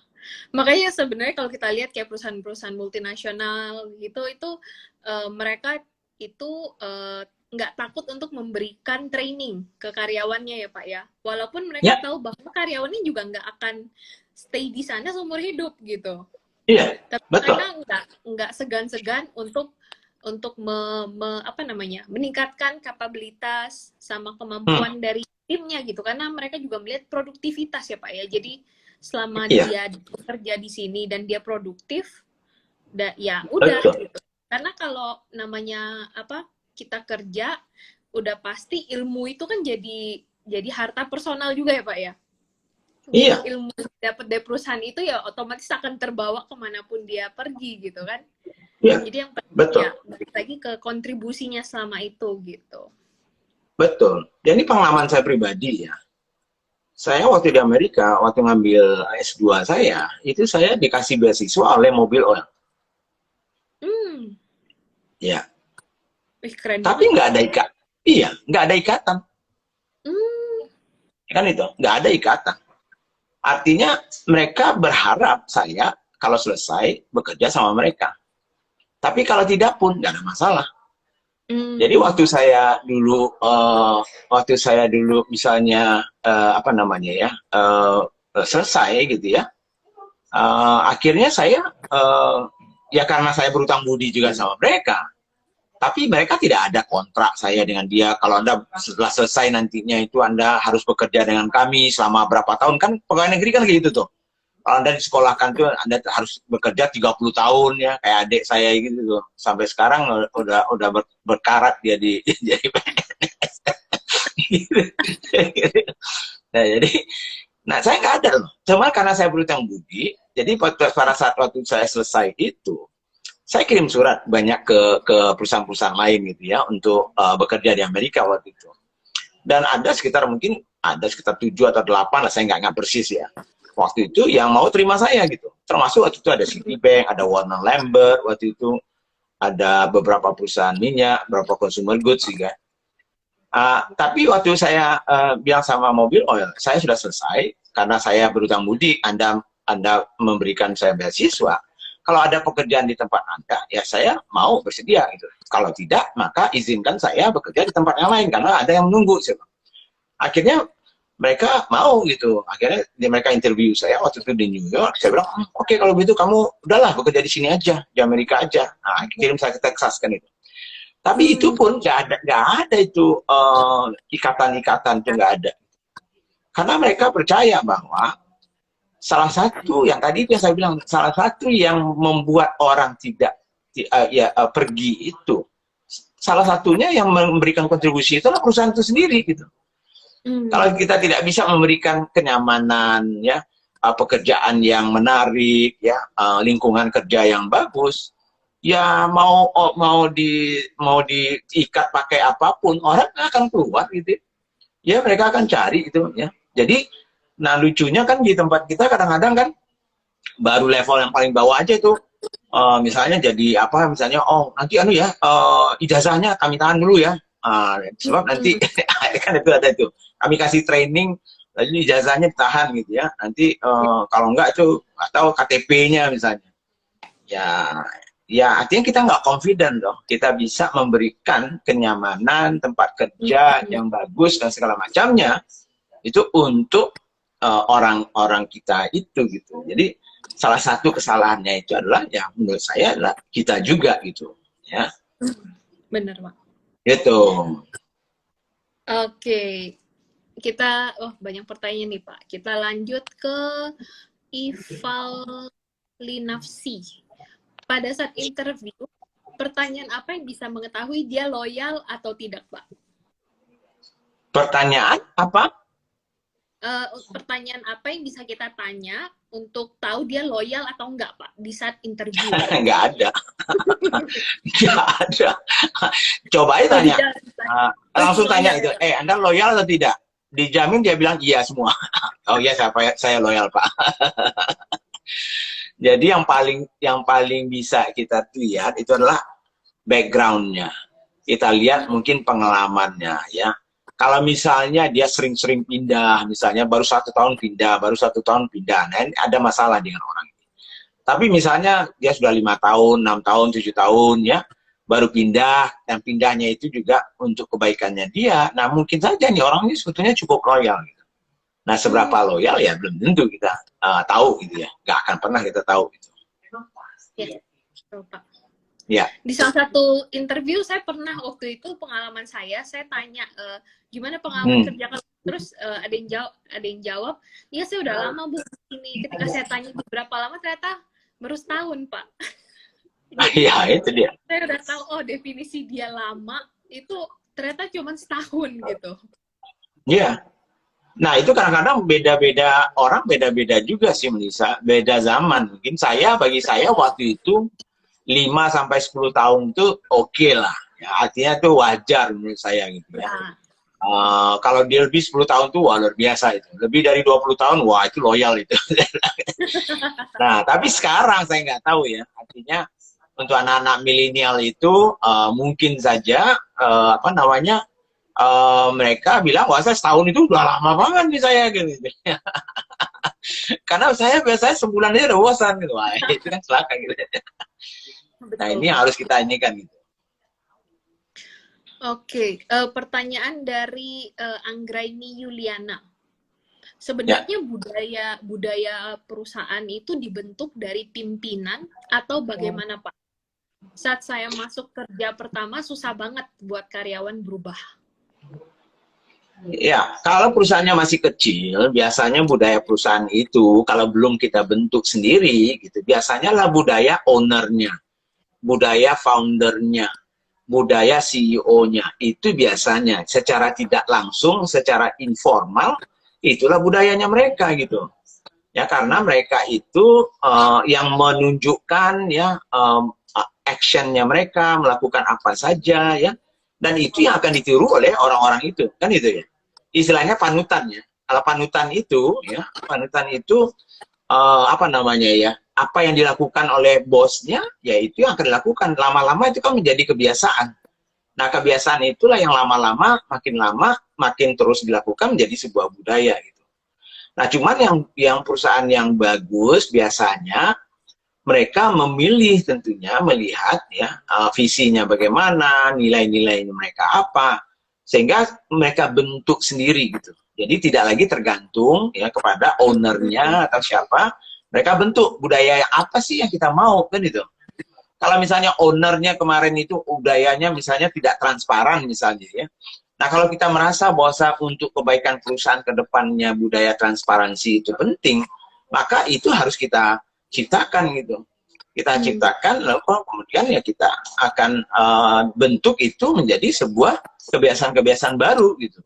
Makanya sebenarnya kalau kita lihat kayak perusahaan-perusahaan multinasional gitu, itu mereka itu nggak takut untuk memberikan training ke karyawannya ya Pak ya. Walaupun mereka tahu bahwa karyawannya juga nggak akan stay di sana seumur hidup gitu. Iya, tapi betul. mereka nggak segan-segan untuk meningkatkan kapabilitas sama kemampuan dari timnya gitu, karena mereka juga melihat produktivitas ya Pak ya. Jadi selama dia bekerja di sini dan dia produktif, ya udah gitu. Karena kalau namanya kita kerja, udah pasti ilmu itu kan jadi harta personal juga ya Pak ya. Jadi ilmu dapat dari perusahaan itu ya otomatis akan terbawa kemanapun dia pergi gitu kan. Jadi yang penting ya balik lagi ke kontribusinya selama itu gitu. Betul. Dan ini pengalaman saya pribadi ya. Saya waktu di Amerika, waktu ngambil S2 saya, itu saya dikasih beasiswa oleh Mobil Oil. Ya. Keren. Tapi nggak ada ikatan. Iya, nggak ada ikatan. Kan itu, nggak ada ikatan. Artinya mereka berharap saya kalau selesai bekerja sama mereka. Tapi kalau tidak pun nggak ada masalah. Jadi waktu saya dulu misalnya selesai gitu ya, akhirnya saya ya karena saya berutang budi juga sama mereka. Tapi mereka tidak ada kontrak saya dengan dia. Kalau Anda setelah selesai nantinya itu Anda harus bekerja dengan kami selama berapa tahun. Kan pegawai negeri kan gitu tuh. Kalau Anda disekolahkan tuh Anda harus bekerja 30 tahun ya. Kayak adik saya gitu tuh. Sampai sekarang udah berkarat dia jadi PNS. Nah saya nggak ada loh. Cuma karena saya berutang budi. Jadi pada saat waktu saya selesai itu, saya kirim surat banyak ke perusahaan-perusahaan lain gitu ya untuk bekerja di Amerika waktu itu. Dan ada sekitar 7 atau 8 lah, saya nggak persis ya. Waktu itu yang mau terima saya gitu. Termasuk waktu itu ada Citibank, ada Warner Lambert waktu itu. ada beberapa perusahaan minyak, beberapa consumer goods juga. Tapi waktu saya bilang sama mobil oil, saya sudah selesai karena saya berutang budi. Anda memberikan saya beasiswa. Kalau ada pekerjaan di tempat Anda, ya saya mau bersedia gitu. Kalau tidak, maka izinkan saya bekerja di tempat yang lain karena ada yang menunggu. Akhirnya mereka mau gitu. Akhirnya mereka interview saya waktu itu di New York. Saya bilang, oke, kalau begitu kamu udahlah bekerja di sini aja, di Amerika aja. Nah, kirim saya ke Texas kan itu. Tapi itu pun nggak ada itu ikatan-ikatan itu nggak ada. Karena mereka percaya bahwa salah satu yang tadi itu yang saya bilang, salah satu yang membuat orang tidak pergi itu, salah satunya yang memberikan kontribusi itu adalah perusahaan itu sendiri gitu. Kalau kita tidak bisa memberikan kenyamanan, ya, pekerjaan yang menarik, ya, lingkungan kerja yang bagus, ya mau diikat pakai apapun, orang akan keluar gitu. Ya mereka akan cari gitu ya. Jadi, nah lucunya kan di tempat kita kadang-kadang kan baru level yang paling bawah aja itu, misalnya jadi apa, misalnya nanti ijazahnya kami tahan dulu ya, sebab nanti kan itu ada itu, kami kasih training, lalu ijazahnya ditahan gitu ya, nanti kalau enggak itu atau KTP-nya misalnya, ya artinya kita nggak confident dong, kita bisa memberikan kenyamanan, tempat kerja yang bagus dan segala macamnya itu untuk orang-orang kita itu gitu. Jadi salah satu kesalahannya itu adalah, ya menurut saya adalah kita juga gitu ya. Bener, Pak. Gitu. Oke, kita banyak pertanyaan nih, Pak. Kita lanjut ke Ival Linafsi. Pada saat interview, pertanyaan apa yang bisa mengetahui dia loyal atau tidak, Pak? Pertanyaan apa? Pertanyaan apa yang bisa kita tanya untuk tahu dia loyal atau enggak, Pak, di saat interview? Nggak ada. Nggak ada. Coba aja tanya. Langsung tanya itu, Anda loyal atau tidak? Dijamin dia bilang iya semua. Oh iya, saya loyal, Pak. Jadi yang paling bisa kita lihat itu adalah background-nya. Kita lihat mungkin pengalamannya ya. Kalau misalnya dia sering-sering pindah, misalnya baru 1 tahun pindah, nah ini ada masalah dengan orang ini. Tapi misalnya dia sudah 5 tahun, 6 tahun, 7 tahun ya, baru pindah, dan pindahnya itu juga untuk kebaikannya dia. Nah mungkin saja nih orang ini sebetulnya cukup loyal. Gitu. Nah seberapa loyal ya belum tentu kita tahu gitu ya, nggak akan pernah kita tahu gitu. Ya, Pak. Ya. Di salah satu interview saya pernah waktu itu pengalaman saya tanya gimana pengalaman kerja, terus ada yang jawab, ya saya udah lama Bu ini. Ketika saya tanya berapa lama, ternyata baru setahun, Pak. Iya itu dia. Saya udah tahu definisi dia lama itu ternyata cuma setahun gitu. Iya. Nah itu kadang-kadang beda-beda orang, beda-beda juga sih Melisa, beda zaman. Mungkin bagi saya waktu itu 5-10 tahun itu oke lah, ya, artinya itu wajar menurut saya gitu ya. Kalau dia lebih 10 tahun tuh wah luar biasa itu, lebih dari 20 tahun wah itu loyal itu. Nah tapi sekarang saya nggak tahu ya, artinya untuk anak-anak milenial itu mungkin saja mereka bilang wah saya setahun itu udah lama banget nih saya gitu. Karena saya biasanya sebulan aja udah bosan gitu, wah itu kan celaka gitu. Nah ini harus kita inikan gitu. Oke, pertanyaan dari Anggraini Yuliana. Sebenarnya budaya perusahaan itu dibentuk dari pimpinan atau bagaimana, Pak? Saat saya masuk kerja pertama susah banget buat karyawan berubah. Ya, kalau perusahaannya masih kecil, biasanya budaya perusahaan itu kalau belum kita bentuk sendiri gitu, biasanya lah budaya ownernya, budaya foundernya, budaya CEO-nya, itu biasanya secara tidak langsung, secara informal, itulah budayanya mereka gitu. Ya karena mereka itu yang menunjukkan ya actionnya mereka, melakukan apa saja ya, dan itu yang akan ditiru oleh orang-orang itu, kan itu ya. Istilahnya panutannya. Kalau panutan itu ya, panutan itu apa namanya ya, apa yang dilakukan oleh bosnya, ya itu yang akan dilakukan. Lama-lama itu kan menjadi kebiasaan. Nah, kebiasaan itulah yang lama-lama, lama, makin terus dilakukan menjadi sebuah budaya gitu. Nah, cuman yang perusahaan yang bagus biasanya mereka memilih tentunya melihat ya visinya bagaimana, nilai-nilainya mereka apa, sehingga mereka bentuk sendiri gitu. Jadi tidak lagi tergantung ya kepada ownernya atau siapa, mereka bentuk budaya apa sih yang kita mau kan itu. Kalau misalnya ownernya kemarin itu budayanya misalnya tidak transparan misalnya ya. Nah kalau kita merasa bahwa untuk kebaikan perusahaan ke depannya budaya transparansi itu penting, maka itu harus kita ciptakan gitu. Kita ciptakan, lalu kemudian ya kita akan bentuk itu menjadi sebuah kebiasaan-kebiasaan baru gitu.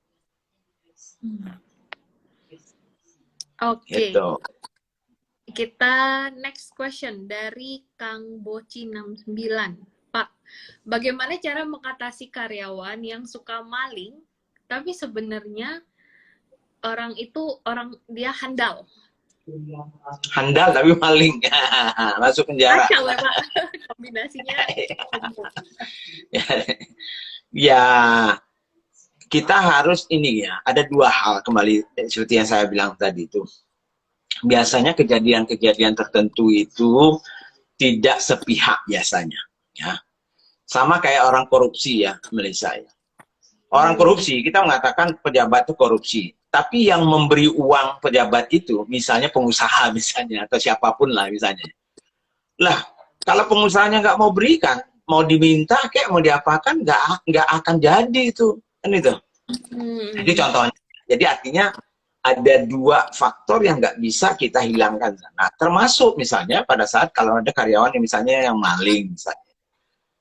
Oke. Gitu. Kita next question dari Kang Boci 69. Pak, bagaimana cara mengatasi karyawan yang suka maling, tapi sebenarnya dia handal? Handal tapi maling. Masuk penjara. Kacau ya, Pak. Kombinasinya. Ya, kita harus ini ya, ada dua hal kembali seperti yang saya bilang tadi itu. Biasanya kejadian-kejadian tertentu itu tidak sepihak biasanya ya. Sama kayak orang korupsi ya, Melissa ya. Orang korupsi, kita mengatakan pejabat itu korupsi, tapi yang memberi uang pejabat itu misalnya pengusaha misalnya atau siapapun lah misalnya. Lah, kalau pengusahanya nggak mau berikan, mau diminta kayak mau diapakan nggak akan jadi itu kan itu. Jadi contohnya, jadi artinya ada dua faktor yang nggak bisa kita hilangkan. Nah, termasuk misalnya pada saat kalau ada karyawan yang misalnya yang maling misalnya.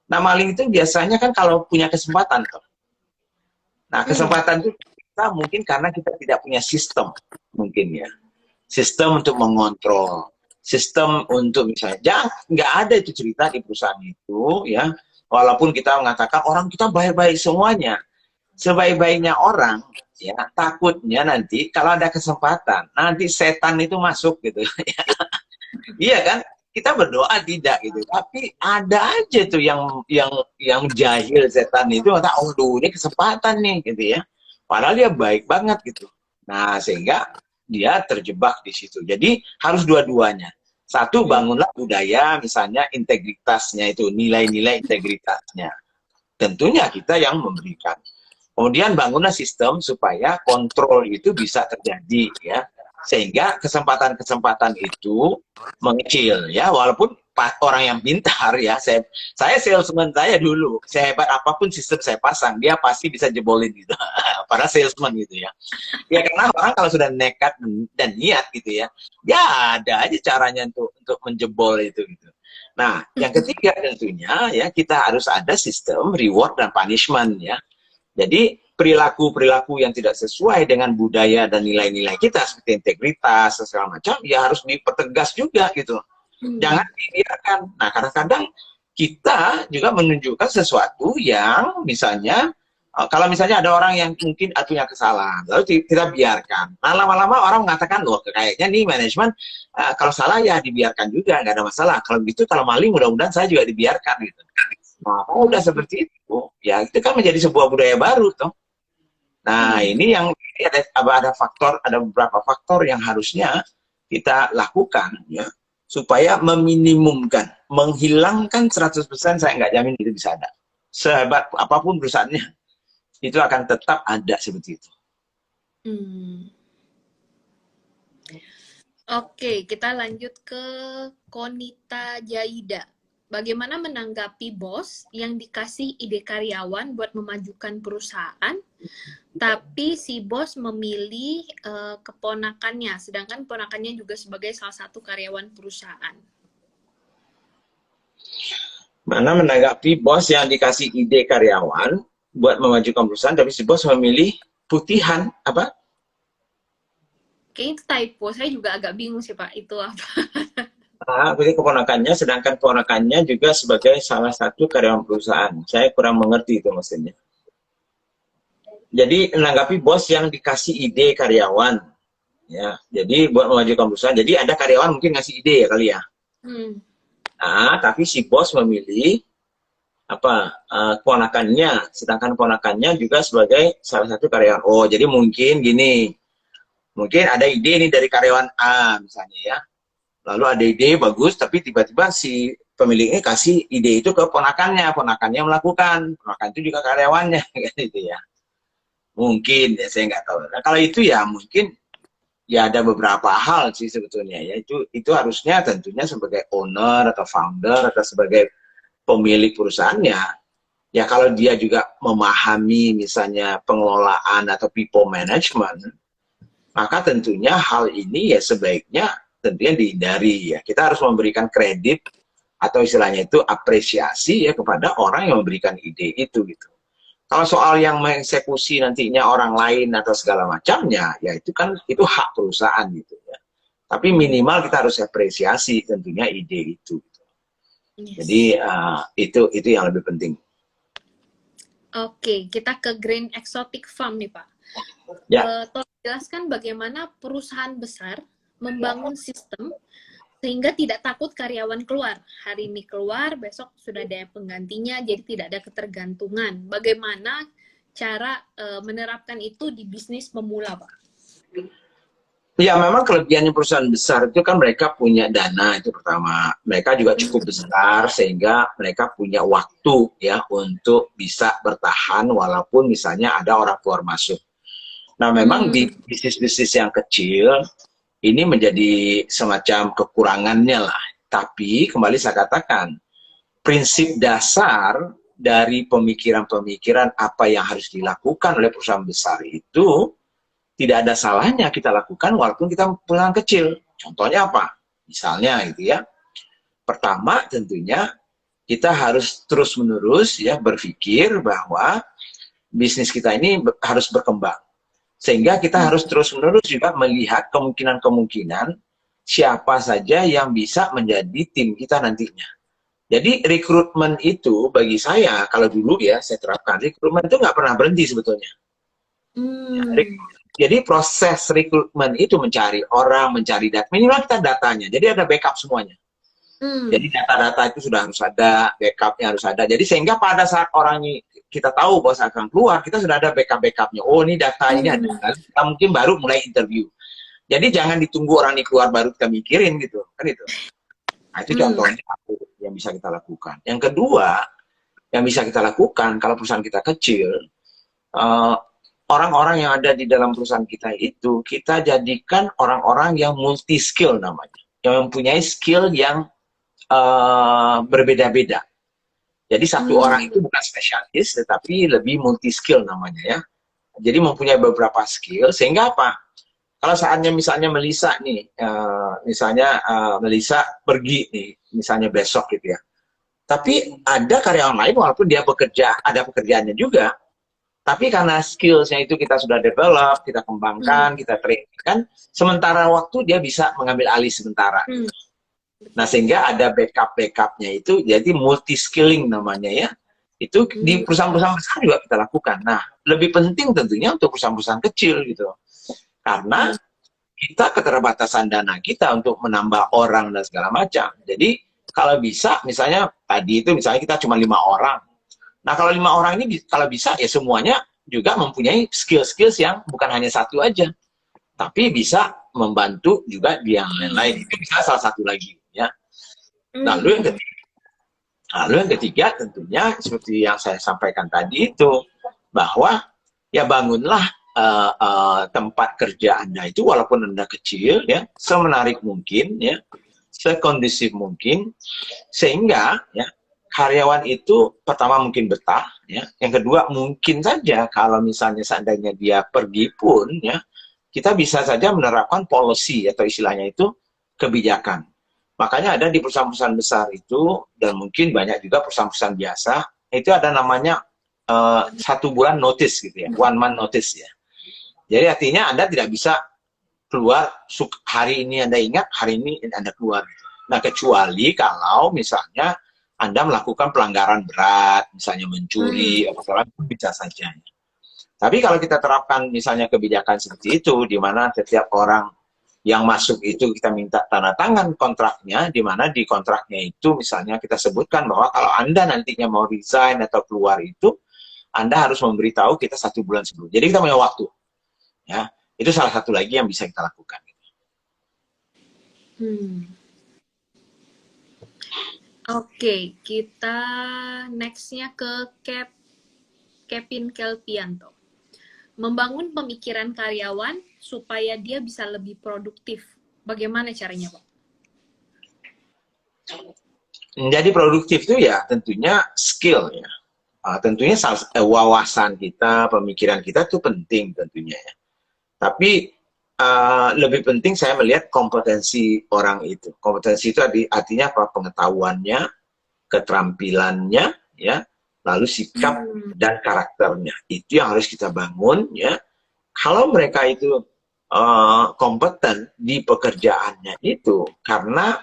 Nah, maling itu biasanya kan kalau punya kesempatan tuh. Nah, kesempatan itu kita mungkin karena kita tidak punya sistem mungkin ya. Sistem untuk mengontrol, sistem untuk misalnya nggak ada itu cerita di perusahaan itu ya. Walaupun kita mengatakan orang kita baik-baik semuanya. Sebaik-baiknya orang ya takutnya nanti kalau ada kesempatan nanti setan itu masuk gitu. Iya kan, kita berdoa tidak gitu, tapi ada aja tuh yang jahil setan itu kata oh ini kesempatan nih gitu ya, padahal dia baik banget gitu. Nah sehingga dia terjebak di situ. Jadi harus dua-duanya. Satu, bangunlah budaya misalnya integritasnya itu, nilai-nilai integritasnya tentunya kita yang memberikan. Kemudian bangunlah sistem supaya kontrol itu bisa terjadi ya, sehingga kesempatan-kesempatan itu mengecil ya, walaupun orang yang pintar ya, saya salesman saya dulu, sehebat apapun sistem saya pasang, dia pasti bisa jebolin gitu, para salesman gitu ya. Ya karena orang kalau sudah nekat dan niat gitu ya, ya ada aja caranya untuk menjebol itu gitu. Nah, yang ketiga tentunya ya kita harus ada sistem reward dan punishment ya. Jadi perilaku-perilaku yang tidak sesuai dengan budaya dan nilai-nilai kita seperti integritas segala macam ya harus dipertegas juga gitu. Jangan dibiarkan. Nah, kadang-kadang kita juga menunjukkan sesuatu yang misalnya kalau misalnya ada orang yang mungkin punya kesalahan, lalu kita biarkan. Nah, lama-lama orang mengatakan, loh kayaknya nih manajemen kalau salah ya dibiarkan juga, nggak ada masalah. Kalau gitu, kalau maling mudah-mudahan saya juga dibiarkan gitu. Nah, kalau udah seperti itu, ya itu kan menjadi sebuah budaya baru toh. Nah, ini yang ada beberapa faktor yang harusnya kita lakukan ya supaya meminimumkan, menghilangkan 100% saya nggak jamin itu bisa ada. Sehebat apapun perusahaannya, itu akan tetap ada seperti itu. Oke, kita lanjut ke Konita Jaida. Bagaimana menanggapi bos yang dikasih ide karyawan buat memajukan perusahaan, tapi si bos memilih keponakannya, sedangkan ponakannya juga sebagai salah satu karyawan perusahaan? Mana menanggapi bos yang dikasih ide karyawan buat memajukan perusahaan, tapi si bos memilih putihan, apa? Kayaknya itu typo, saya juga agak bingung sih Pak, itu apa? Berarti keponakannya, sedangkan keponakannya juga sebagai salah satu karyawan perusahaan. Saya kurang mengerti itu maksudnya. Jadi menanggapi bos yang dikasih ide karyawan, ya. Jadi buat memajukan perusahaan, jadi ada karyawan mungkin ngasih ide ya kali ya. Nah, tapi si bos memilih keponakannya, sedangkan keponakannya juga sebagai salah satu karyawan. Oh, jadi mungkin gini, mungkin ada ide nih dari karyawan A misalnya ya. Lalu ada ide bagus, tapi tiba-tiba si pemiliknya kasih ide itu ke ponakannya melakukan, ponakan itu juga karyawannya, gitu ya. Mungkin ya, saya nggak tahu. Nah, kalau itu ya mungkin ya ada beberapa hal sih sebetulnya ya. Itu harusnya tentunya sebagai owner atau founder atau sebagai pemilik perusahaannya, ya kalau dia juga memahami misalnya pengelolaan atau people management, maka tentunya hal ini ya sebaiknya tentunya dihindari ya. Kita harus memberikan kredit atau istilahnya itu apresiasi ya kepada orang yang memberikan ide itu gitu. Kalau soal yang mengeksekusi nantinya orang lain atau segala macamnya, ya itu kan itu hak perusahaan gitu ya. Tapi minimal kita harus apresiasi tentunya ide itu. Yes. Jadi itu yang lebih penting. Oke, kita ke Green Exotic Farm nih Pak. Ya. Tolong jelaskan bagaimana perusahaan besar membangun sistem sehingga tidak takut karyawan keluar. Hari ini keluar, besok sudah ada penggantinya, jadi tidak ada ketergantungan. Bagaimana cara menerapkan itu di bisnis pemula, Pak? Ya, memang kelebihannya perusahaan besar itu kan mereka punya dana, itu pertama. Mereka juga cukup besar sehingga mereka punya waktu ya untuk bisa bertahan walaupun misalnya ada orang keluar masuk. Nah, memang di bisnis-bisnis yang kecil ini menjadi semacam kekurangannya lah. Tapi kembali saya katakan, prinsip dasar dari pemikiran-pemikiran apa yang harus dilakukan oleh perusahaan besar itu tidak ada salahnya kita lakukan walaupun kita perusahaan kecil. Contohnya apa? Misalnya gitu ya. Pertama tentunya kita harus terus-menerus ya berpikir bahwa bisnis kita ini harus berkembang. Sehingga kita harus terus-menerus juga melihat kemungkinan-kemungkinan siapa saja yang bisa menjadi tim kita nantinya. Jadi rekrutmen itu bagi saya, kalau dulu ya saya terapkan, rekrutmen itu nggak pernah berhenti sebetulnya. Jadi proses rekrutmen itu mencari orang, mencari data, minimal kita datanya. Jadi ada backup semuanya. Jadi data-data itu sudah harus ada, backupnya harus ada. Jadi sehingga pada saat orang ini kita tahu bahwa akan keluar, kita sudah ada backup-backupnya. Oh ini data ini ada. Kita mungkin baru mulai interview. Jadi jangan ditunggu orang ini keluar baru kita mikirin gitu, kan itu. Nah itu contohnya yang bisa kita lakukan. Yang kedua yang bisa kita lakukan kalau perusahaan kita kecil, orang-orang yang ada di dalam perusahaan kita itu kita jadikan orang-orang yang multi skill namanya, yang mempunyai skill yang berbeda-beda. Jadi satu orang itu bukan spesialis, tetapi lebih multi skill namanya ya. Jadi mempunyai beberapa skill sehingga apa? Kalau saatnya misalnya Melisa nih, Melisa pergi nih, misalnya besok gitu ya. Tapi ada karyawan lain walaupun dia bekerja, ada pekerjaannya juga. Tapi karena skillsnya itu kita sudah develop, kita kembangkan, kita trainingkan, sementara waktu dia bisa mengambil alih sementara. Nah sehingga ada backup-backupnya itu, jadi multi-skilling namanya ya. Itu di perusahaan-perusahaan besar juga kita lakukan. Nah lebih penting tentunya untuk perusahaan-perusahaan kecil gitu. Karena kita keterbatasan dana kita untuk menambah orang dan segala macam. Jadi kalau bisa, misalnya tadi itu misalnya kita cuma 5 orang. Nah kalau 5 orang ini kalau bisa ya semuanya juga mempunyai skill-skills yang bukan hanya satu aja, tapi bisa membantu juga di yang lain-lain. Itu bisa salah satu lagi ya. Lalu yang ketiga tentunya seperti yang saya sampaikan tadi itu bahwa ya bangunlah tempat kerja Anda itu walaupun Anda kecil ya, semenarik mungkin ya, sekondusif mungkin sehingga ya karyawan itu pertama mungkin betah ya, yang kedua mungkin saja kalau misalnya seandainya dia pergi pun ya, kita bisa saja menerapkan policy atau istilahnya itu kebijakan. Makanya ada di perusahaan-perusahaan besar itu dan mungkin banyak juga perusahaan-perusahaan biasa itu ada namanya 1 bulan notice gitu ya, 1 month notice ya. Jadi artinya Anda tidak bisa keluar hari ini Anda ingat, hari ini Anda keluar. Nah kecuali kalau misalnya Anda melakukan pelanggaran berat, misalnya mencuri, apa itu bisa saja. Tapi kalau kita terapkan misalnya kebijakan seperti itu, di mana setiap orang Yang masuk itu kita minta tanda tangan kontraknya, di mana di kontraknya itu misalnya kita sebutkan bahwa kalau Anda nantinya mau resign atau keluar itu, Anda harus memberitahu kita 1 bulan sebelum. Jadi kita punya waktu. Ya, itu salah satu lagi yang bisa kita lakukan. Oke, kita nextnya ke Kevin Kelpianto. Membangun pemikiran karyawan supaya dia bisa lebih produktif. Bagaimana caranya, Pak? Menjadi produktif itu ya tentunya skill ya. Tentunya wawasan kita, pemikiran kita itu penting tentunya ya. Tapi lebih penting saya melihat kompetensi orang itu. Kompetensi itu artinya apa? Pengetahuannya, keterampilannya, ya, lalu sikap dan karakternya. Itu yang harus kita bangun ya. Kalau mereka itu kompeten di pekerjaannya itu karena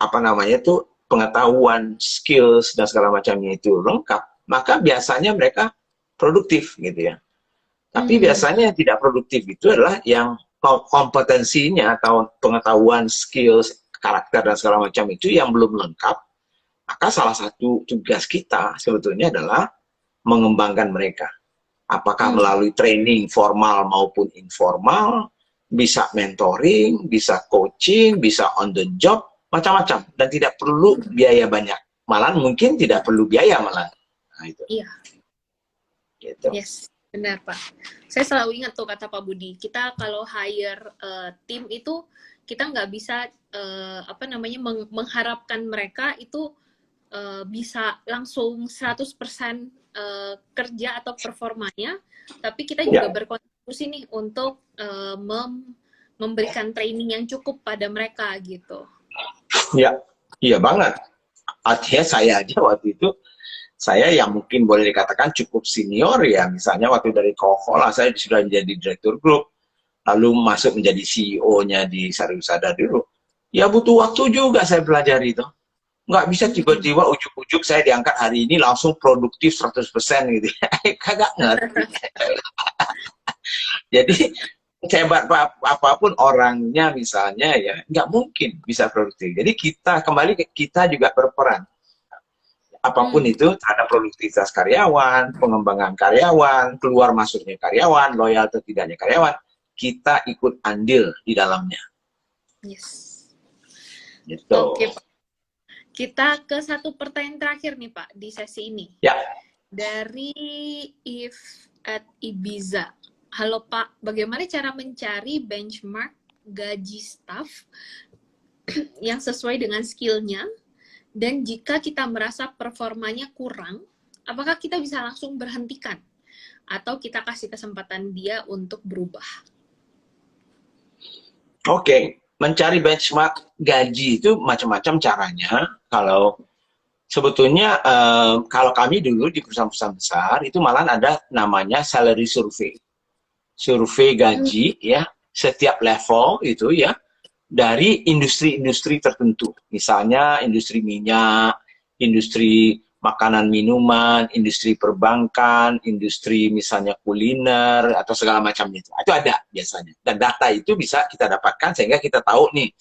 apa namanya itu pengetahuan, skills dan segala macamnya itu lengkap, maka biasanya mereka produktif gitu ya. Tapi biasanya yang tidak produktif itu adalah yang kompetensinya atau pengetahuan, skills, karakter dan segala macam itu yang belum lengkap. Maka salah satu tugas kita sebetulnya adalah mengembangkan mereka. Apakah melalui training formal maupun informal, bisa mentoring, bisa coaching, bisa on the job, macam-macam. Dan tidak perlu biaya banyak. Malah mungkin tidak perlu biaya malah. Nah, itu. Iya. Gitu. Yes. Benar, Pak. Saya selalu ingat tuh kata Pak Budi, kita kalau hire tim itu kita nggak bisa mengharapkan mereka itu bisa langsung 100% kerja atau performanya, tapi kita juga berkontribusi nih untuk memberikan training yang cukup pada mereka gitu. Ya, iya banget. Artinya saya aja waktu itu saya yang mungkin boleh dikatakan cukup senior ya, misalnya waktu dari Coca-Cola saya sudah menjadi direktur grup, lalu masuk menjadi CEO-nya di Sariwisada dulu. Ya butuh waktu juga saya belajar itu. Nggak bisa tiba-tiba ujuk-ujuk saya diangkat hari ini langsung produktif 100% gitu. Kagak ngerti. Jadi hebat apapun orangnya misalnya ya, nggak mungkin bisa produktif. Jadi kita juga berperan. Apapun itu terhadap produktivitas karyawan, pengembangan karyawan, keluar masuknya karyawan, loyal atau tidaknya karyawan, kita ikut andil di dalamnya. Yes. Gitu. Oke, Pak. Kita ke satu pertanyaan terakhir nih, Pak, di sesi ini. Ya. Dari If at Ibiza. Halo, Pak. Bagaimana cara mencari benchmark gaji staff yang sesuai dengan skillnya? Dan jika kita merasa performanya kurang, apakah kita bisa langsung berhentikan? Atau kita kasih kesempatan dia untuk berubah? Oke, mencari benchmark gaji itu macam-macam caranya. Kalau sebetulnya kalau kami dulu di perusahaan-perusahaan besar, itu malah ada namanya salary survey. Survei gaji ya, setiap level itu ya, dari industri-industri tertentu, misalnya industri minyak, industri makanan minuman, industri perbankan, industri misalnya kuliner atau segala macam itu ada biasanya. Dan data itu bisa kita dapatkan sehingga kita tahu nih,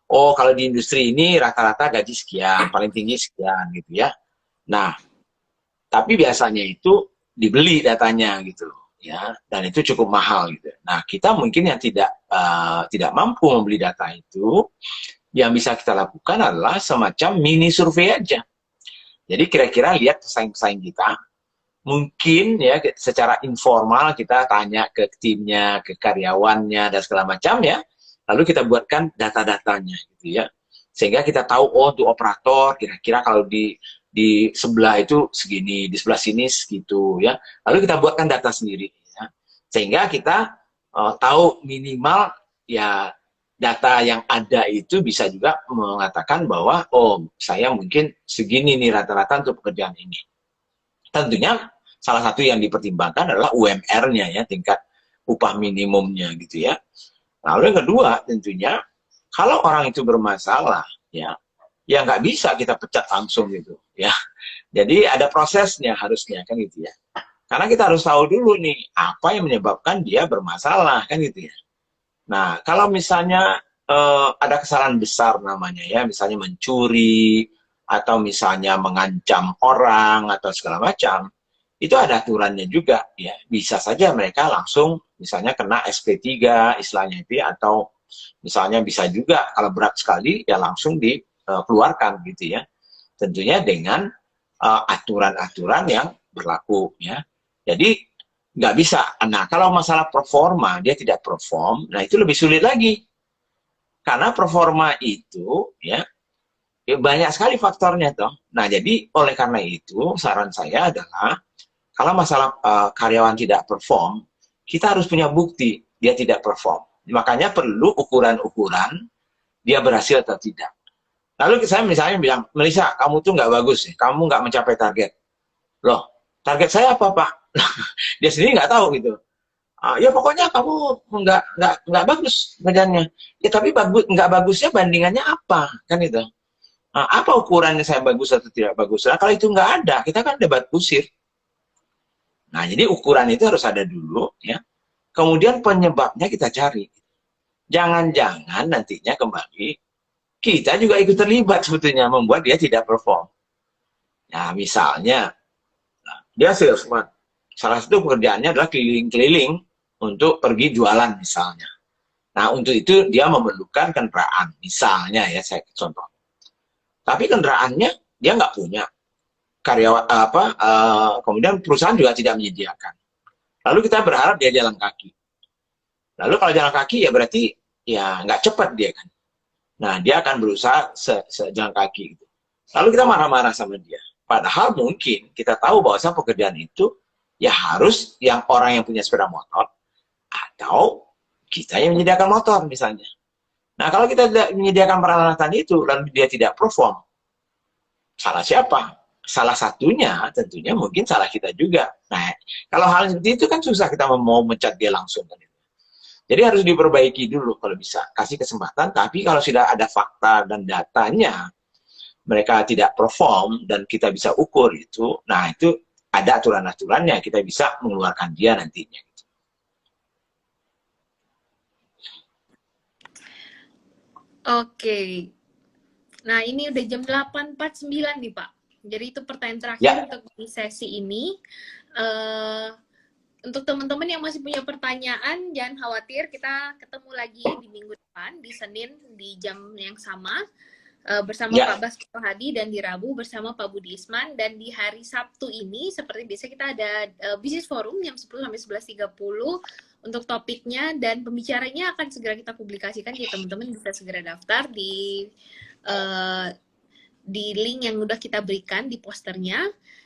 oh kalau di industri ini rata-rata gaji sekian, paling tinggi sekian gitu ya. Nah, tapi biasanya itu dibeli datanya gitu loh. Ya, dan itu cukup mahal gitu. Nah, kita mungkin yang tidak mampu membeli data itu, yang bisa kita lakukan adalah semacam mini survei aja. Jadi kira-kira lihat pesaing-pesaing kita, mungkin ya secara informal kita tanya ke timnya, ke karyawannya dan segala macam ya, lalu kita buatkan data-datanya gitu ya, sehingga kita tahu oh untuk operator kira-kira kalau di sebelah itu segini, di sebelah sini segitu ya. Lalu kita buatkan data sendiri ya. Sehingga kita tahu minimal ya data yang ada itu bisa juga mengatakan bahwa oh saya mungkin segini nih rata-rata untuk pekerjaan ini. Tentunya salah satu yang dipertimbangkan adalah UMR-nya ya, tingkat upah minimumnya gitu ya. Lalu yang kedua tentunya kalau orang itu bermasalah ya nggak bisa kita pecat langsung gitu ya. Jadi ada prosesnya harusnya kan gitu ya. Karena kita harus tahu dulu nih apa yang menyebabkan dia bermasalah kan gitu ya. Nah, kalau misalnya ada kesalahan besar namanya ya, misalnya mencuri atau misalnya mengancam orang atau segala macam, itu ada aturannya juga ya. Bisa saja mereka langsung misalnya kena SP3 istilahnya itu ya, atau misalnya bisa juga kalau berat sekali ya langsung dikeluarkan gitu ya. Tentunya dengan aturan-aturan yang berlaku ya. Jadi nggak bisa. Nah, kalau masalah performa, dia tidak perform, nah itu lebih sulit lagi. Karena performa itu, ya banyak sekali faktornya toh. Nah, jadi oleh karena itu, saran saya adalah, kalau masalah karyawan tidak perform, kita harus punya bukti dia tidak perform. Makanya perlu ukuran-ukuran dia berhasil atau tidak. Lalu saya misalnya bilang, Melisa, kamu tuh nggak bagus, kamu nggak mencapai target. Loh, target saya apa, Pak? Dia sendiri nggak tahu gitu. Ya pokoknya kamu nggak bagus kerjanya. Ya tapi bagus nggak bagusnya bandingannya apa kan itu? Apa ukurannya saya bagus atau tidak bagus? Nah, kalau itu nggak ada, kita kan debat kusir. Nah jadi ukuran itu harus ada dulu ya. Kemudian penyebabnya kita cari. Jangan-jangan nantinya kembali kita juga ikut terlibat sebetulnya membuat dia tidak perform. Nah misalnya dia salesman, salah satu pekerjaannya adalah keliling-keliling untuk pergi jualan misalnya. Nah, untuk itu dia memerlukan kendaraan, misalnya ya saya contoh. Tapi kendaraannya dia nggak punya karyawan kemudian perusahaan juga tidak menyediakan. Lalu kita berharap dia jalan kaki. Lalu kalau jalan kaki ya berarti ya nggak cepat dia kan. Nah, dia akan berusaha sejalan kaki. Gitu. Lalu kita marah-marah sama dia. Padahal mungkin kita tahu bahwa pekerjaan itu ya harus yang orang yang punya sepeda motor atau kita yang menyediakan motor misalnya. Nah, kalau kita tidak menyediakan peralatan itu, lalu dia tidak perform, salah siapa? Salah satunya tentunya mungkin salah kita juga. Nah, kalau hal seperti itu kan susah kita mau mencat dia langsung. Jadi harus diperbaiki dulu kalau bisa. Kasih kesempatan, tapi kalau sudah ada fakta dan datanya, mereka tidak perform dan kita bisa ukur itu, nah itu ada aturan-aturannya, kita bisa mengeluarkan dia nantinya. Oke. Nah, ini udah jam 8.49 nih, Pak. Jadi itu pertanyaan terakhir Ya, untuk di sesi ini. Untuk teman-teman yang masih punya pertanyaan, jangan khawatir. Kita ketemu lagi di minggu depan, di Senin, di jam yang sama. Bersama ya, Pak Baskoro Hadi, dan di Rabu bersama Pak Budi Isman. Dan di hari Sabtu ini, seperti biasa kita ada Business Forum jam 10 sampai 11.30 untuk topiknya, dan pembicaranya akan segera kita publikasikan, jadi teman-teman bisa segera daftar di link yang udah kita berikan di posternya.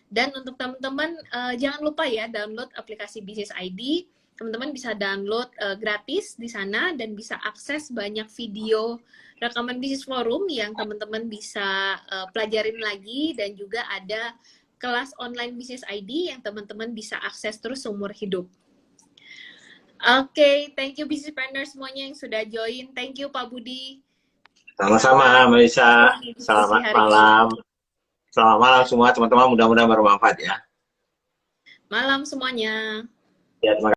Dan untuk teman-teman jangan lupa ya download aplikasi Business ID. Teman-teman bisa download gratis di sana dan bisa akses banyak video rekaman Business Forum yang teman-teman bisa pelajarin lagi, dan juga ada kelas online Business ID yang teman-teman bisa akses terus seumur hidup. Oke, thank you Business Planner semuanya yang sudah join. Thank you Pak Budi. sama-sama Melisa. Selamat malam. Selamat malam semua teman-teman, mudah-mudahan bermanfaat ya. Malam semuanya. Ya, terima kasih.